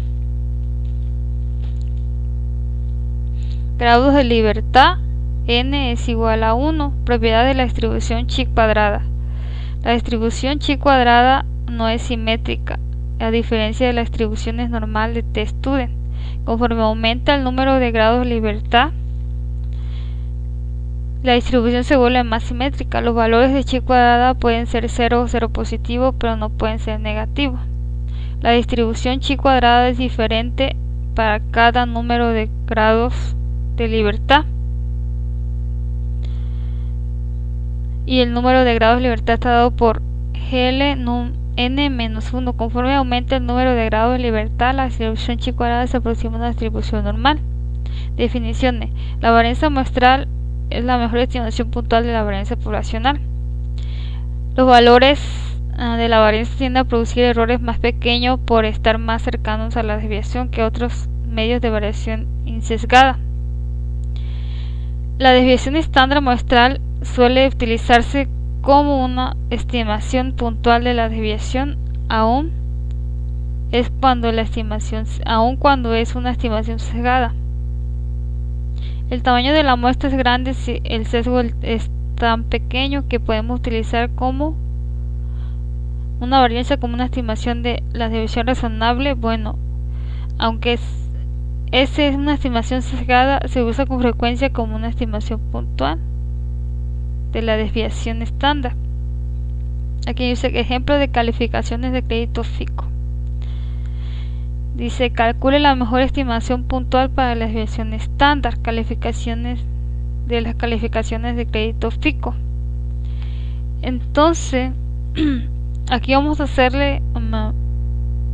Grados de libertad. N es igual a 1. Propiedad de la distribución chi cuadrada. La distribución chi cuadrada no es simétrica, a diferencia de las distribuciones normales de t-student. Conforme aumenta el número de grados de libertad, la distribución se vuelve más simétrica. Los valores de chi cuadrada pueden ser 0 o 0 positivo, pero no pueden ser negativos. La distribución chi cuadrada es diferente para cada número de grados de libertad. Y el número de grados de libertad está dado por n-1. Conforme aumenta el número de grados de libertad, la distribución chi cuadrada se aproxima a una distribución normal. Definiciones. La varianza muestral es la mejor estimación puntual de la varianza poblacional. Los valores de la varianza tienden a producir errores más pequeños por estar más cercanos a la desviación que otros medios de variación insesgada. La desviación estándar muestral suele utilizarse como una estimación puntual de la desviación, aun cuando es una estimación sesgada. El tamaño de la muestra es grande si el sesgo es tan pequeño que podemos utilizar como una varianza como una estimación de la desviación razonable. Bueno, aunque esa es una estimación sesgada, se usa con frecuencia como una estimación puntual de la desviación estándar. Aquí dice ejemplo de calificaciones de crédito FICO. Dice, calcule la mejor estimación puntual para la desviación estándar. Calificaciones de las calificaciones de crédito FICO. Entonces, aquí vamos a hacerle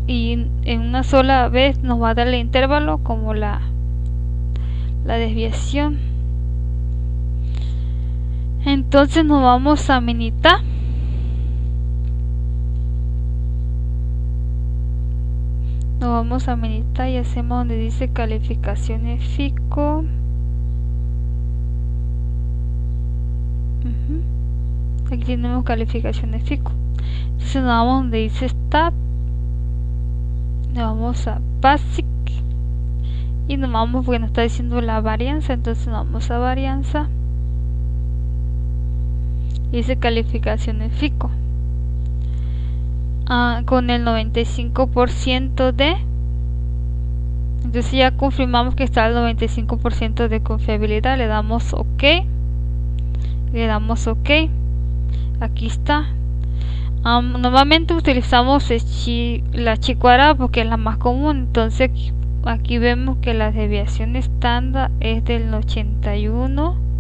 y en una sola vez nos va a dar el intervalo como la desviación. Entonces nos vamos a minitar. Nos vamos a minitar y hacemos donde dice calificaciones FICO. Aquí tenemos calificaciones FICO. Entonces nos vamos donde dice Stat. Nos vamos a Basic. Y nos vamos porque nos está diciendo la varianza. Entonces nos vamos a varianza. Dice calificaciones FICO. Con el 95% de, entonces ya confirmamos que está el 95% de confiabilidad. Le damos OK, aquí está. Normalmente utilizamos la chi cuadrada porque es la más común. Entonces aquí vemos que la desviación estándar es del 81,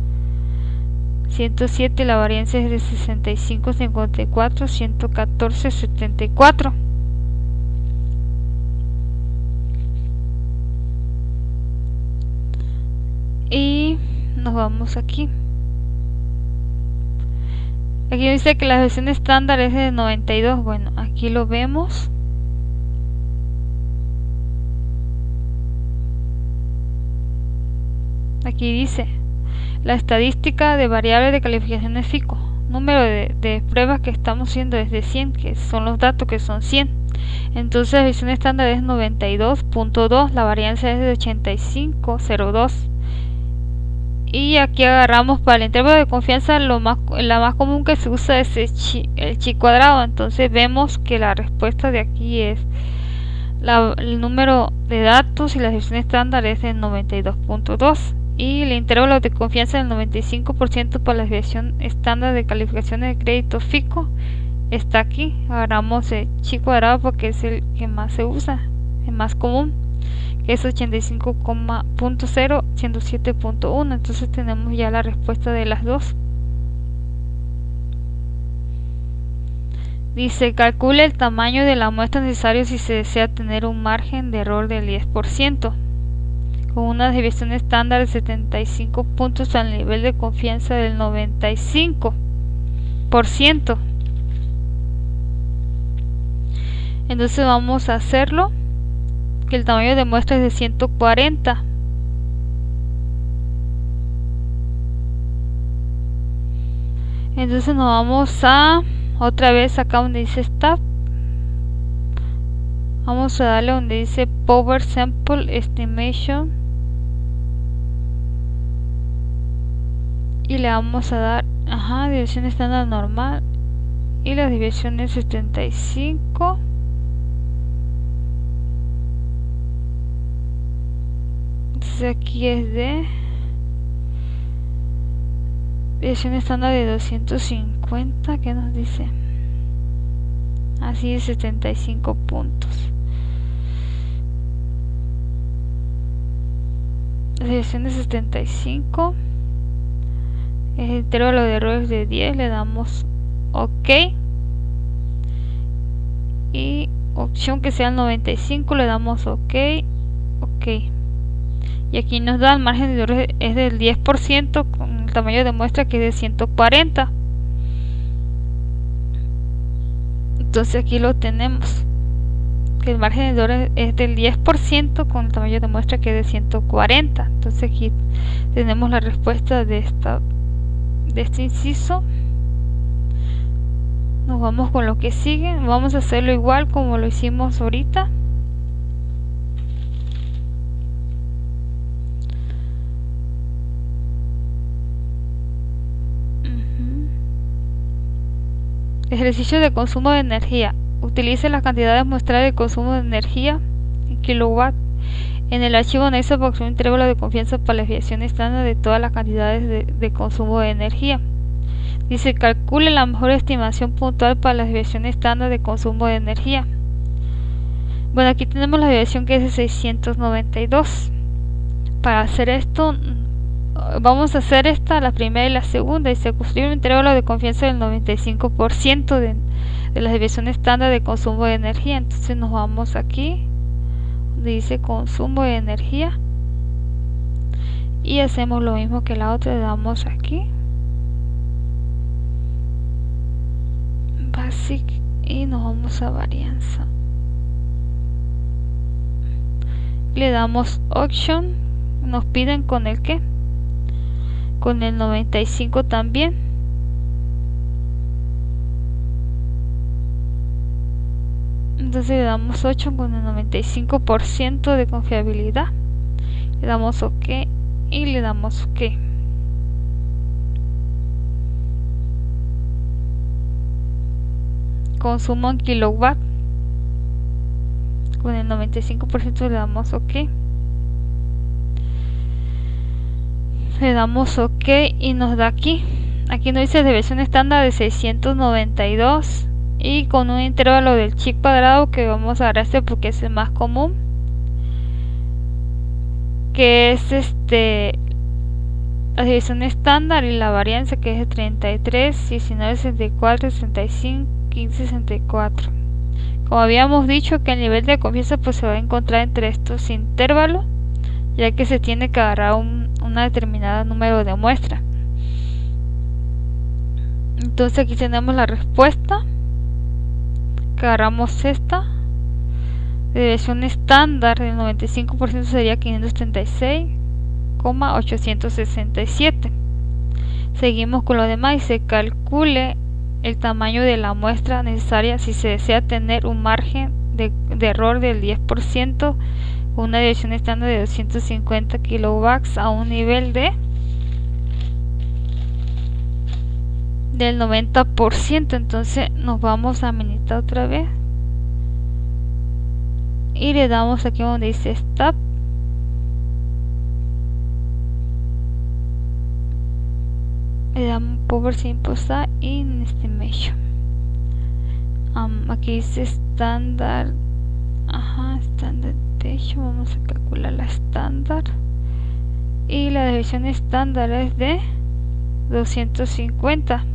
107, la varianza es de 65, 54, 114, 74. Y nos vamos aquí. Aquí dice que la desviación estándar es de 92. Bueno, aquí lo vemos. Aquí dice la estadística de variables de calificaciones FICO. Número de pruebas que estamos haciendo es de 100, que son los datos que son 100. Entonces la desviación estándar es 92.2, la varianza es de 85.02. Y aquí agarramos para el intervalo de confianza la más común que se usa es el chi cuadrado. Entonces vemos que la respuesta de aquí es el número de datos y la desviación estándar es de 92.2. Y el intervalo de confianza del 95% para la desviación estándar de calificaciones de crédito FICO está aquí. Agarramos el chi cuadrado porque es el que más se usa, el más común, que es 85.0, 107.1. Entonces tenemos ya la respuesta de las dos. Dice, calcule el tamaño de la muestra necesario si se desea tener un margen de error del 10%. Con una desviación estándar de 75 puntos al nivel de confianza del 95%. Entonces vamos a hacerlo, que el tamaño de muestra es de 140. Entonces nos vamos a otra vez acá donde dice Stop. Vamos a darle donde dice Power Sample Estimation y le vamos a dar desviación estándar normal y la desviación es 75. Entonces aquí es de desviación estándar de 250, que nos dice así de 75 puntos. Desviación de 75, el intervalo de errores de 10, le damos OK y opción que sea el 95, le damos OK. Y aquí nos da el margen de error es del 10% con el tamaño de muestra que es de 140. Entonces aquí lo tenemos, que el margen de error es del 10% con el tamaño de muestra que es de 140. Entonces aquí tenemos la respuesta de este inciso. Nos vamos con lo que sigue. Vamos a hacerlo igual como lo hicimos ahorita. Ejercicio de consumo de energía. Utilice las cantidades muestrales de consumo de energía en kilowatt. En el archivo anexo aproxima un intervalo de confianza para la desviación estándar de todas las cantidades de consumo de energía. Dice, calcule la mejor estimación puntual para la desviación estándar de consumo de energía. Bueno, aquí tenemos la desviación que es de 692. Para hacer esto, vamos a hacer la primera y la segunda, y se construye un intervalo de confianza del 95% de la desviación estándar de consumo de energía. Entonces nos vamos aquí donde dice consumo de energía y hacemos lo mismo que la otra, le damos aquí Basic y nos vamos a varianza, le damos Option, nos piden con el que con el 95 también. Entonces le damos 8 con el 95% de confiabilidad. Le damos OK y le damos OK. Consumo en kilowatt. Con el 95% le damos OK. Le damos OK y nos da aquí nos dice desviación estándar de 692 y con un intervalo del chi cuadrado, que vamos a agarrar porque es el más común, que es la desviación estándar, y la varianza que es de 33, 19, 64, 65, 15, 64. Como habíamos dicho, que el nivel de confianza pues se va a encontrar entre estos intervalos, ya que se tiene que agarrar una determinada número de muestras. Entonces aquí tenemos la respuesta, que agarramos esta de desviación estándar del 95% sería 536,867. Seguimos con lo demás y se calcule el tamaño de la muestra necesaria si se desea tener un margen de error del 10%, una desviación estándar de 250 kilowatts a un nivel del 90%. Entonces nos vamos a militar otra vez y le damos aquí donde dice Stop. Le damos Power Sample Size in Estimation. Aquí dice estándar. Estándar Deviation. Vamos a calcular la estándar. Y la desviación estándar es de 250.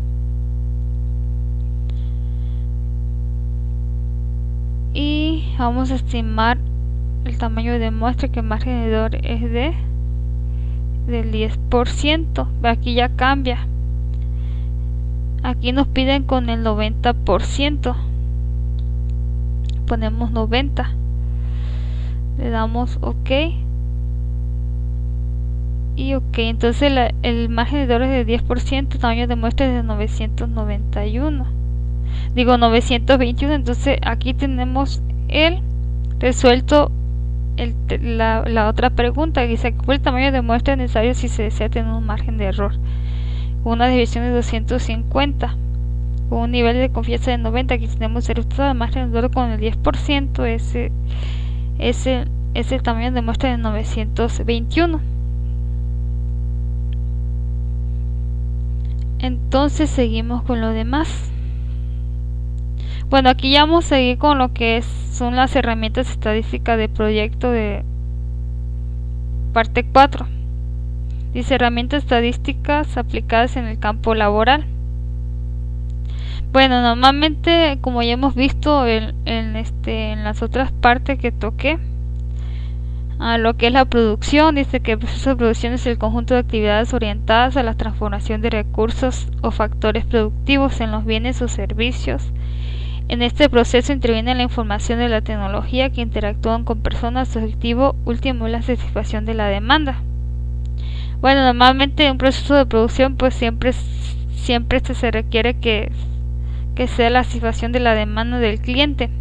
Y vamos a estimar el tamaño de muestra, que el margen de error es del 10%. Aquí ya cambia. Aquí nos piden con el 90%. Ponemos 90. Le damos OK. Y ok, entonces el margen de error es de 10%, tamaño de muestra es de 991. Digo 921, entonces aquí tenemos el resuelto la otra pregunta que dice: ¿cuál es el tamaño de muestra necesario si se desea tener un margen de error? Una desviación de 250, con un nivel de confianza de 90. Aquí tenemos el resultado del margen de error con el 10%, ese es el tamaño de muestra de 921. Entonces seguimos con lo demás. Bueno, aquí ya vamos a seguir con lo que son las herramientas estadísticas de proyecto de parte 4. Dice: herramientas estadísticas aplicadas en el campo laboral. Bueno, normalmente, como ya hemos visto en las otras partes que toqué, a lo que es la producción, dice que el proceso de producción es el conjunto de actividades orientadas a la transformación de recursos o factores productivos en los bienes o servicios. En este proceso interviene la información de la tecnología que interactúan con personas. Su objetivo último es la satisfacción de la demanda. Bueno, normalmente un proceso de producción pues siempre se requiere que sea la satisfacción de la demanda del cliente.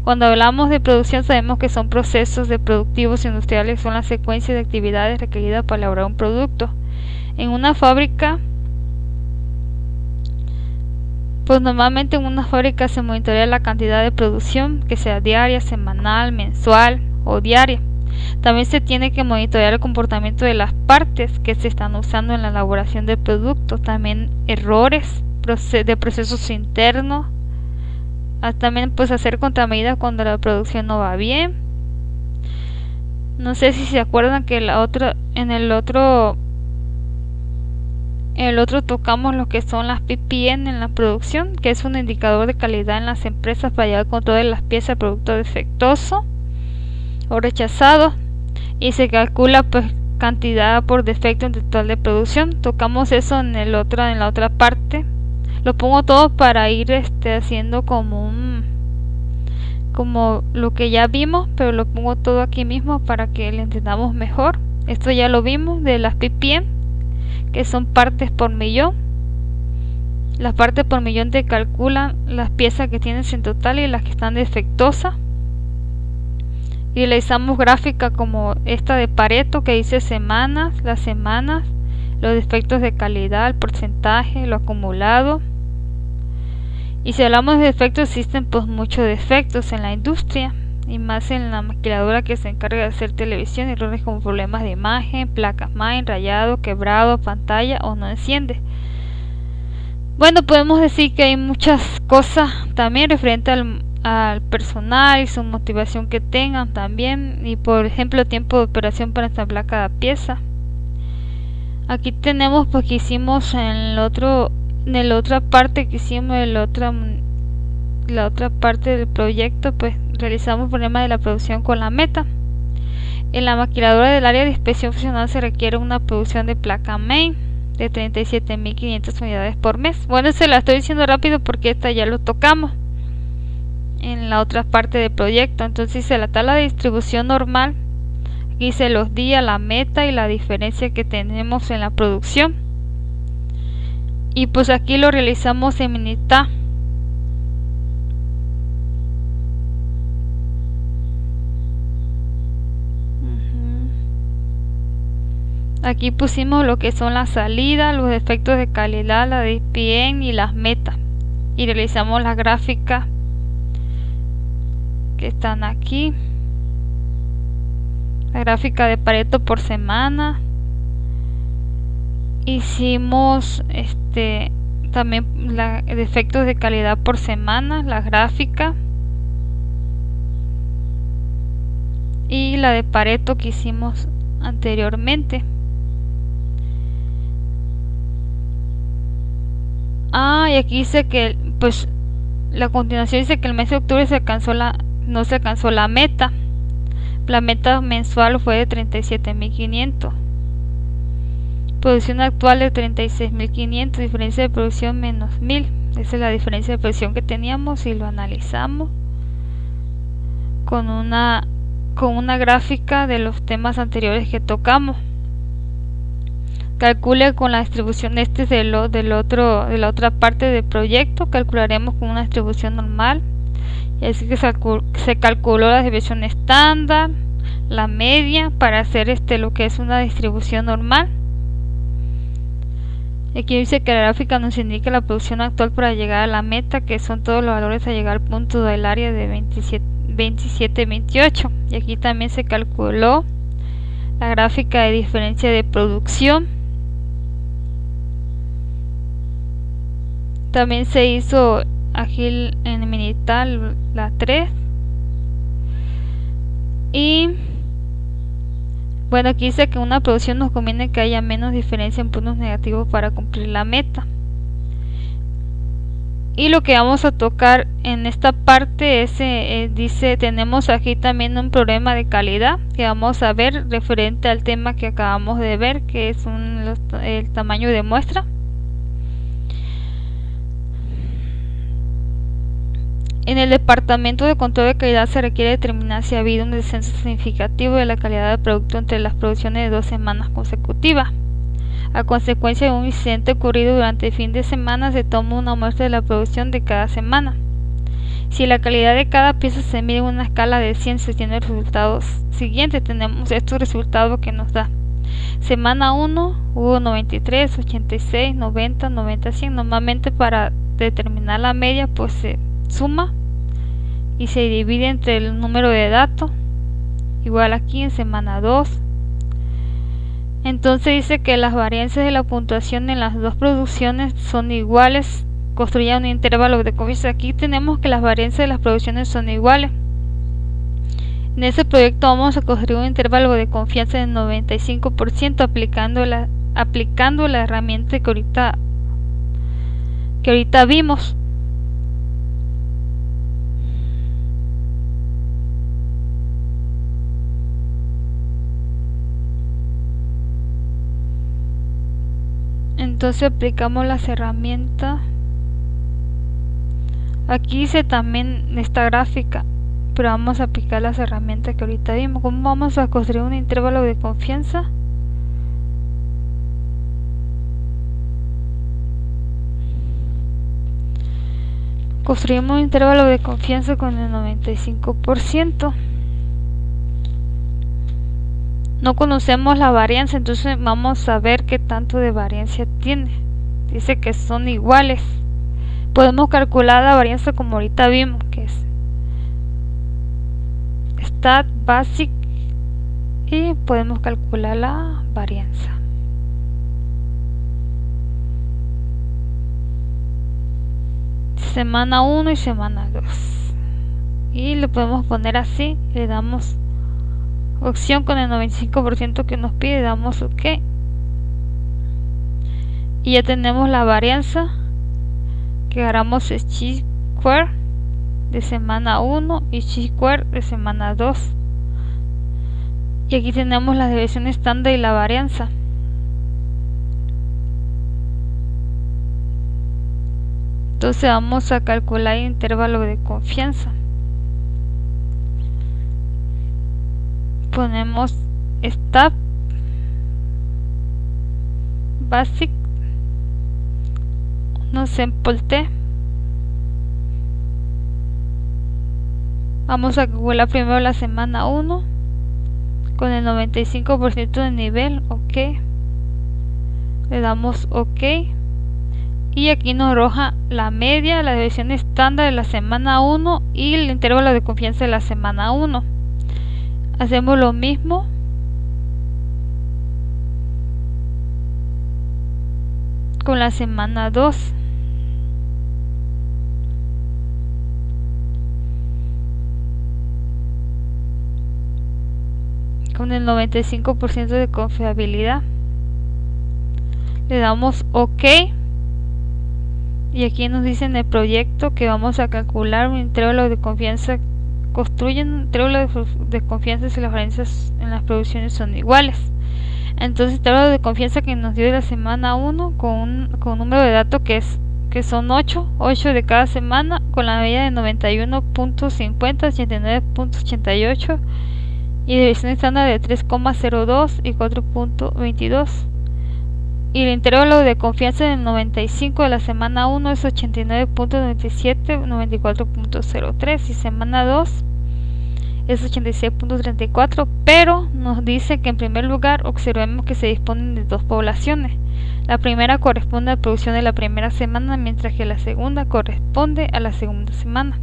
Cuando hablamos de producción sabemos que son procesos de productivos industriales, son la secuencia de actividades requeridas para elaborar un producto. En una fábrica, pues normalmente en una fábrica se monitorea la cantidad de producción, que sea diaria, semanal, mensual o diaria. También se tiene que monitorear el comportamiento de las partes que se están usando en la elaboración del producto, también errores de procesos internos. También pues hacer contramedidas cuando la producción no va bien. No sé si se acuerdan que en el otro tocamos lo que son las PPM en la producción, que es un indicador de calidad en las empresas para llevar control de las piezas de producto defectuoso o rechazado, y se calcula pues cantidad por defecto en total de producción. Tocamos eso en la otra parte. Lo pongo todo para ir haciendo como lo que ya vimos, pero lo pongo todo aquí mismo para que lo entendamos mejor. Esto ya lo vimos de las PPM, que son partes por millón. Las partes por millón te calculan las piezas que tienes en total y las que están defectuosas. Y realizamos gráfica como esta de Pareto, que dice las semanas, los defectos de calidad, el porcentaje, lo acumulado. Y si hablamos de defectos, existen pues muchos defectos en la industria, y más en la maquiladora que se encarga de hacer televisión. Errores como problemas de imagen, placas MAIN, rayado, quebrado, pantalla o no enciende. Bueno, podemos decir que hay muchas cosas también referente al personal y su motivación que tengan también, y por ejemplo tiempo de operación para ensamblar cada pieza. Aquí tenemos pues que hicimos en la otra parte que hicimos, la otra parte del proyecto, pues realizamos el problema de la producción con la meta. En la maquiladora del área de inspección funcional se requiere una producción de placa MAIN de 37.500 unidades por mes. Bueno, se la estoy diciendo rápido porque esta ya lo tocamos en la otra parte del proyecto. Entonces hice la tabla de distribución normal, hice los días, la meta y la diferencia que tenemos en la producción, y pues aquí lo realizamos en Minitab. Aquí pusimos lo que son las salidas, los defectos de calidad, la DPN y las metas, y realizamos las gráficas que están aquí. La gráfica de Pareto por semana. Hicimos también defectos de calidad por semana, la gráfica, y la de Pareto que hicimos anteriormente. Y aquí dice que pues la continuación dice que el mes de octubre no se alcanzó la meta. La meta mensual fue de 37.500. Producción actual de 36.500. Diferencia de producción menos 1.000. Esa es la diferencia de producción que teníamos, y lo analizamos con una gráfica de los temas anteriores que tocamos. calcule con la distribución de la otra parte del proyecto. Calcularemos con una distribución normal, y así que se calculó la desviación estándar, la media, para hacer lo que es una distribución normal. Aquí dice que la gráfica nos indica la producción actual para llegar a la meta, que son todos los valores a llegar al punto del área de 27-28. Y aquí también se calculó la gráfica de diferencia de producción. También se hizo aquí en Minital la 3. Y bueno, aquí dice que en una producción nos conviene que haya menos diferencia en puntos negativos para cumplir la meta. Y lo que vamos a tocar en esta parte es, dice, tenemos aquí también un problema de calidad que vamos a ver referente al tema que acabamos de ver, que es el tamaño de muestra. En el departamento de control de calidad se requiere determinar si ha habido un descenso significativo de la calidad del producto entre las producciones de 2 semanas consecutivas. A consecuencia de un incidente ocurrido durante el fin de semana, se toma una muestra de la producción de cada semana. Si la calidad de cada pieza se mide en una escala de 100, se tienen los resultados siguientes. Tenemos estos resultados que nos da. Semana 1 hubo 93, 86, 90, 90, 100. Normalmente para determinar la media pues se suma y se divide entre el número de datos. Igual aquí en semana 2. Entonces dice que las varianzas de la puntuación en las dos producciones son iguales. Construya un intervalo de confianza. Aquí tenemos que las varianzas de las producciones son iguales. En este proyecto vamos a construir un intervalo de confianza del 95% aplicando la herramienta que ahorita vimos. Entonces aplicamos las herramientas. Aquí dice también esta gráfica, pero vamos a aplicar las herramientas que ahorita vimos. ¿Cómo vamos a construir un intervalo de confianza? Construimos un intervalo de confianza con el 95%. No conocemos la varianza, entonces vamos a ver qué tanto de varianza tiene. Dice que son iguales. Podemos calcular la varianza como ahorita vimos, que es stat basic, y podemos calcular la varianza. Semana 1 y semana 2. Y lo podemos poner así, le damos opción con el 95% que nos pide, damos OK. Y ya tenemos la varianza que agarramos es chi-square de semana 1 y chi-square de semana 2. Y aquí tenemos la desviación estándar y la varianza. Entonces vamos a calcular el intervalo de confianza. Ponemos stat basic, no sample t. Vamos a calcular primero la semana 1 con el 95% de nivel. OK, le damos OK, y aquí nos arroja la media, la desviación estándar de la semana 1 y el intervalo de confianza de la semana 1. Hacemos lo mismo con la semana 2. Con el 95% de confiabilidad. Le damos OK. Y aquí nos dice en el proyecto que vamos a calcular un intervalo de confianza. Construyen un intervalo de confianza si las varianzas en las producciones son iguales. Entonces el intervalo de confianza que nos dio de la semana 1 con un número de datos que son 8 de cada semana, con la medida de 91.50, 89.88 y desviación estándar de 3,02 y 4.22. y el intervalo de confianza del 95 de la semana 1 es 89.97, 94.03 y semana 2 es 86.34, pero nos dice que en primer lugar observemos que se disponen de dos poblaciones. La primera corresponde a la producción de la primera semana, mientras que la segunda corresponde a la segunda semana.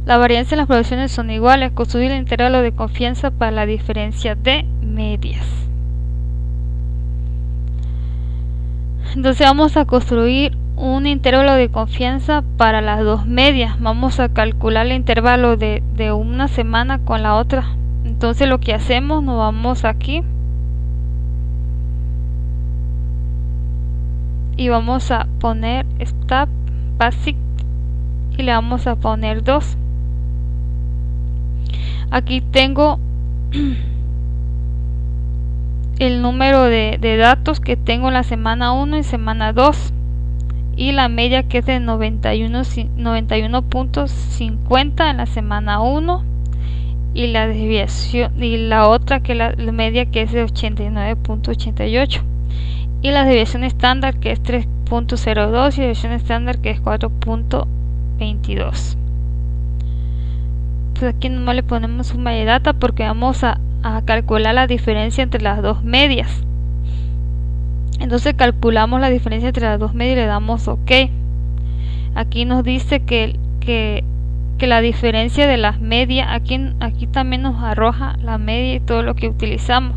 La varianza en las producciones son iguales. Construir el intervalo de confianza para la diferencia de medias. Entonces vamos a construir un intervalo de confianza para las dos medias. Vamos a calcular el intervalo de una semana con la otra. Entonces lo que hacemos, nos vamos aquí y vamos a poner stop basic y le vamos a poner 2. Aquí tengo el número de datos que tengo en la semana 1 y semana 2 y la media que es de 91.50 en la semana 1 y la desviación y la otra que la media que es de 89.88 y la desviación estándar que es 3.02 y la desviación estándar que es 4.22. Pues aquí nomás le ponemos un data porque vamos a calcular la diferencia entre las dos medias. Entonces calculamos la diferencia entre las dos medias y le damos OK. Aquí nos dice que la diferencia de las medias, aquí también nos arroja la media y todo lo que utilizamos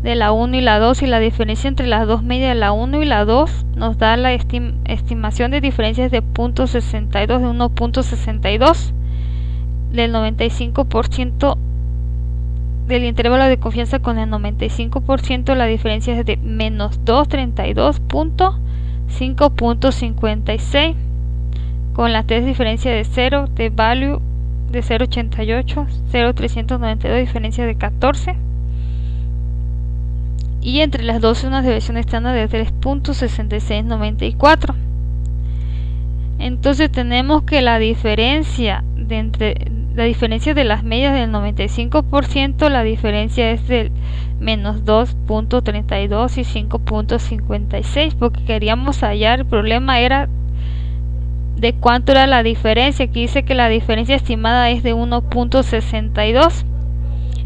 de la 1 y la 2, y la diferencia entre las dos medias de la 1 y la 2 nos da la estimación de diferencias de 0.62, de 1.62 del 95% del intervalo de confianza. Con el 95% la diferencia es de menos 232.5.56, con la test diferencia de 0, de value de 0.88, 0.392, diferencia de 14, y entre las dos una desviación estándar de 3.6694. Entonces tenemos que la diferencia de las medias del 95%, la diferencia es del menos 2.32 y 5.56, porque queríamos hallar, el problema era de cuánto era la diferencia. Aquí dice que la diferencia estimada es de 1.62,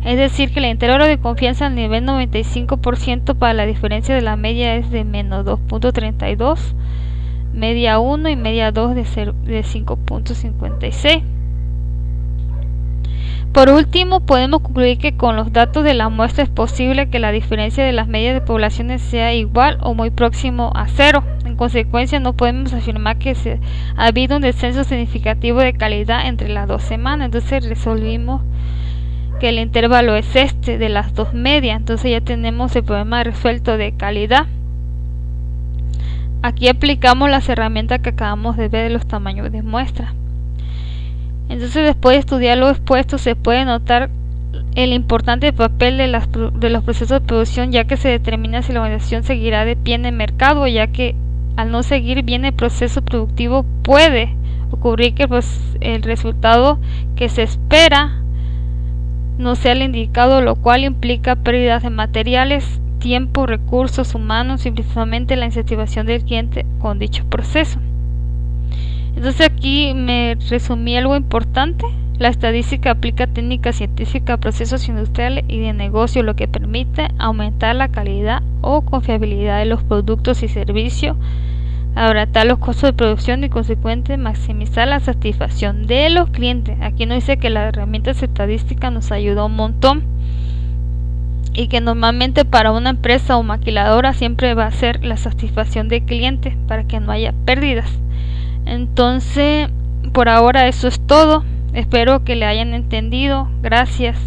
es decir que el intervalo de confianza al nivel 95% para la diferencia de la media es de menos 2.32, media 1 y media 2 de 5.56. Por último, podemos concluir que con los datos de la muestra es posible que la diferencia de las medias de poblaciones sea igual o muy próximo a 0. En consecuencia, no podemos afirmar que ha habido un descenso significativo de calidad entre las dos semanas. Entonces resolvimos que el intervalo es este de las dos medias. Entonces ya tenemos el problema resuelto de calidad. Aquí aplicamos las herramientas que acabamos de ver de los tamaños de muestra. Entonces, después de estudiar lo expuesto, se puede notar el importante papel de los procesos de producción, ya que se determina si la organización seguirá de pie en el mercado, ya que al no seguir bien el proceso productivo puede ocurrir que el resultado que se espera no sea el indicado, lo cual implica pérdidas de materiales, tiempo, recursos humanos y principalmente la insatisfacción del cliente con dicho proceso. Entonces aquí me resumí algo importante. La estadística aplica técnicas científicas a procesos industriales y de negocio, lo que permite aumentar la calidad o confiabilidad de los productos y servicios, abaratar los costos de producción y consecuentemente maximizar la satisfacción de los clientes. Aquí nos dice que la herramienta estadística nos ayudó un montón y que normalmente para una empresa o maquiladora siempre va a ser la satisfacción del cliente para que no haya pérdidas. Entonces, por ahora eso es todo. Espero que le hayan entendido. Gracias.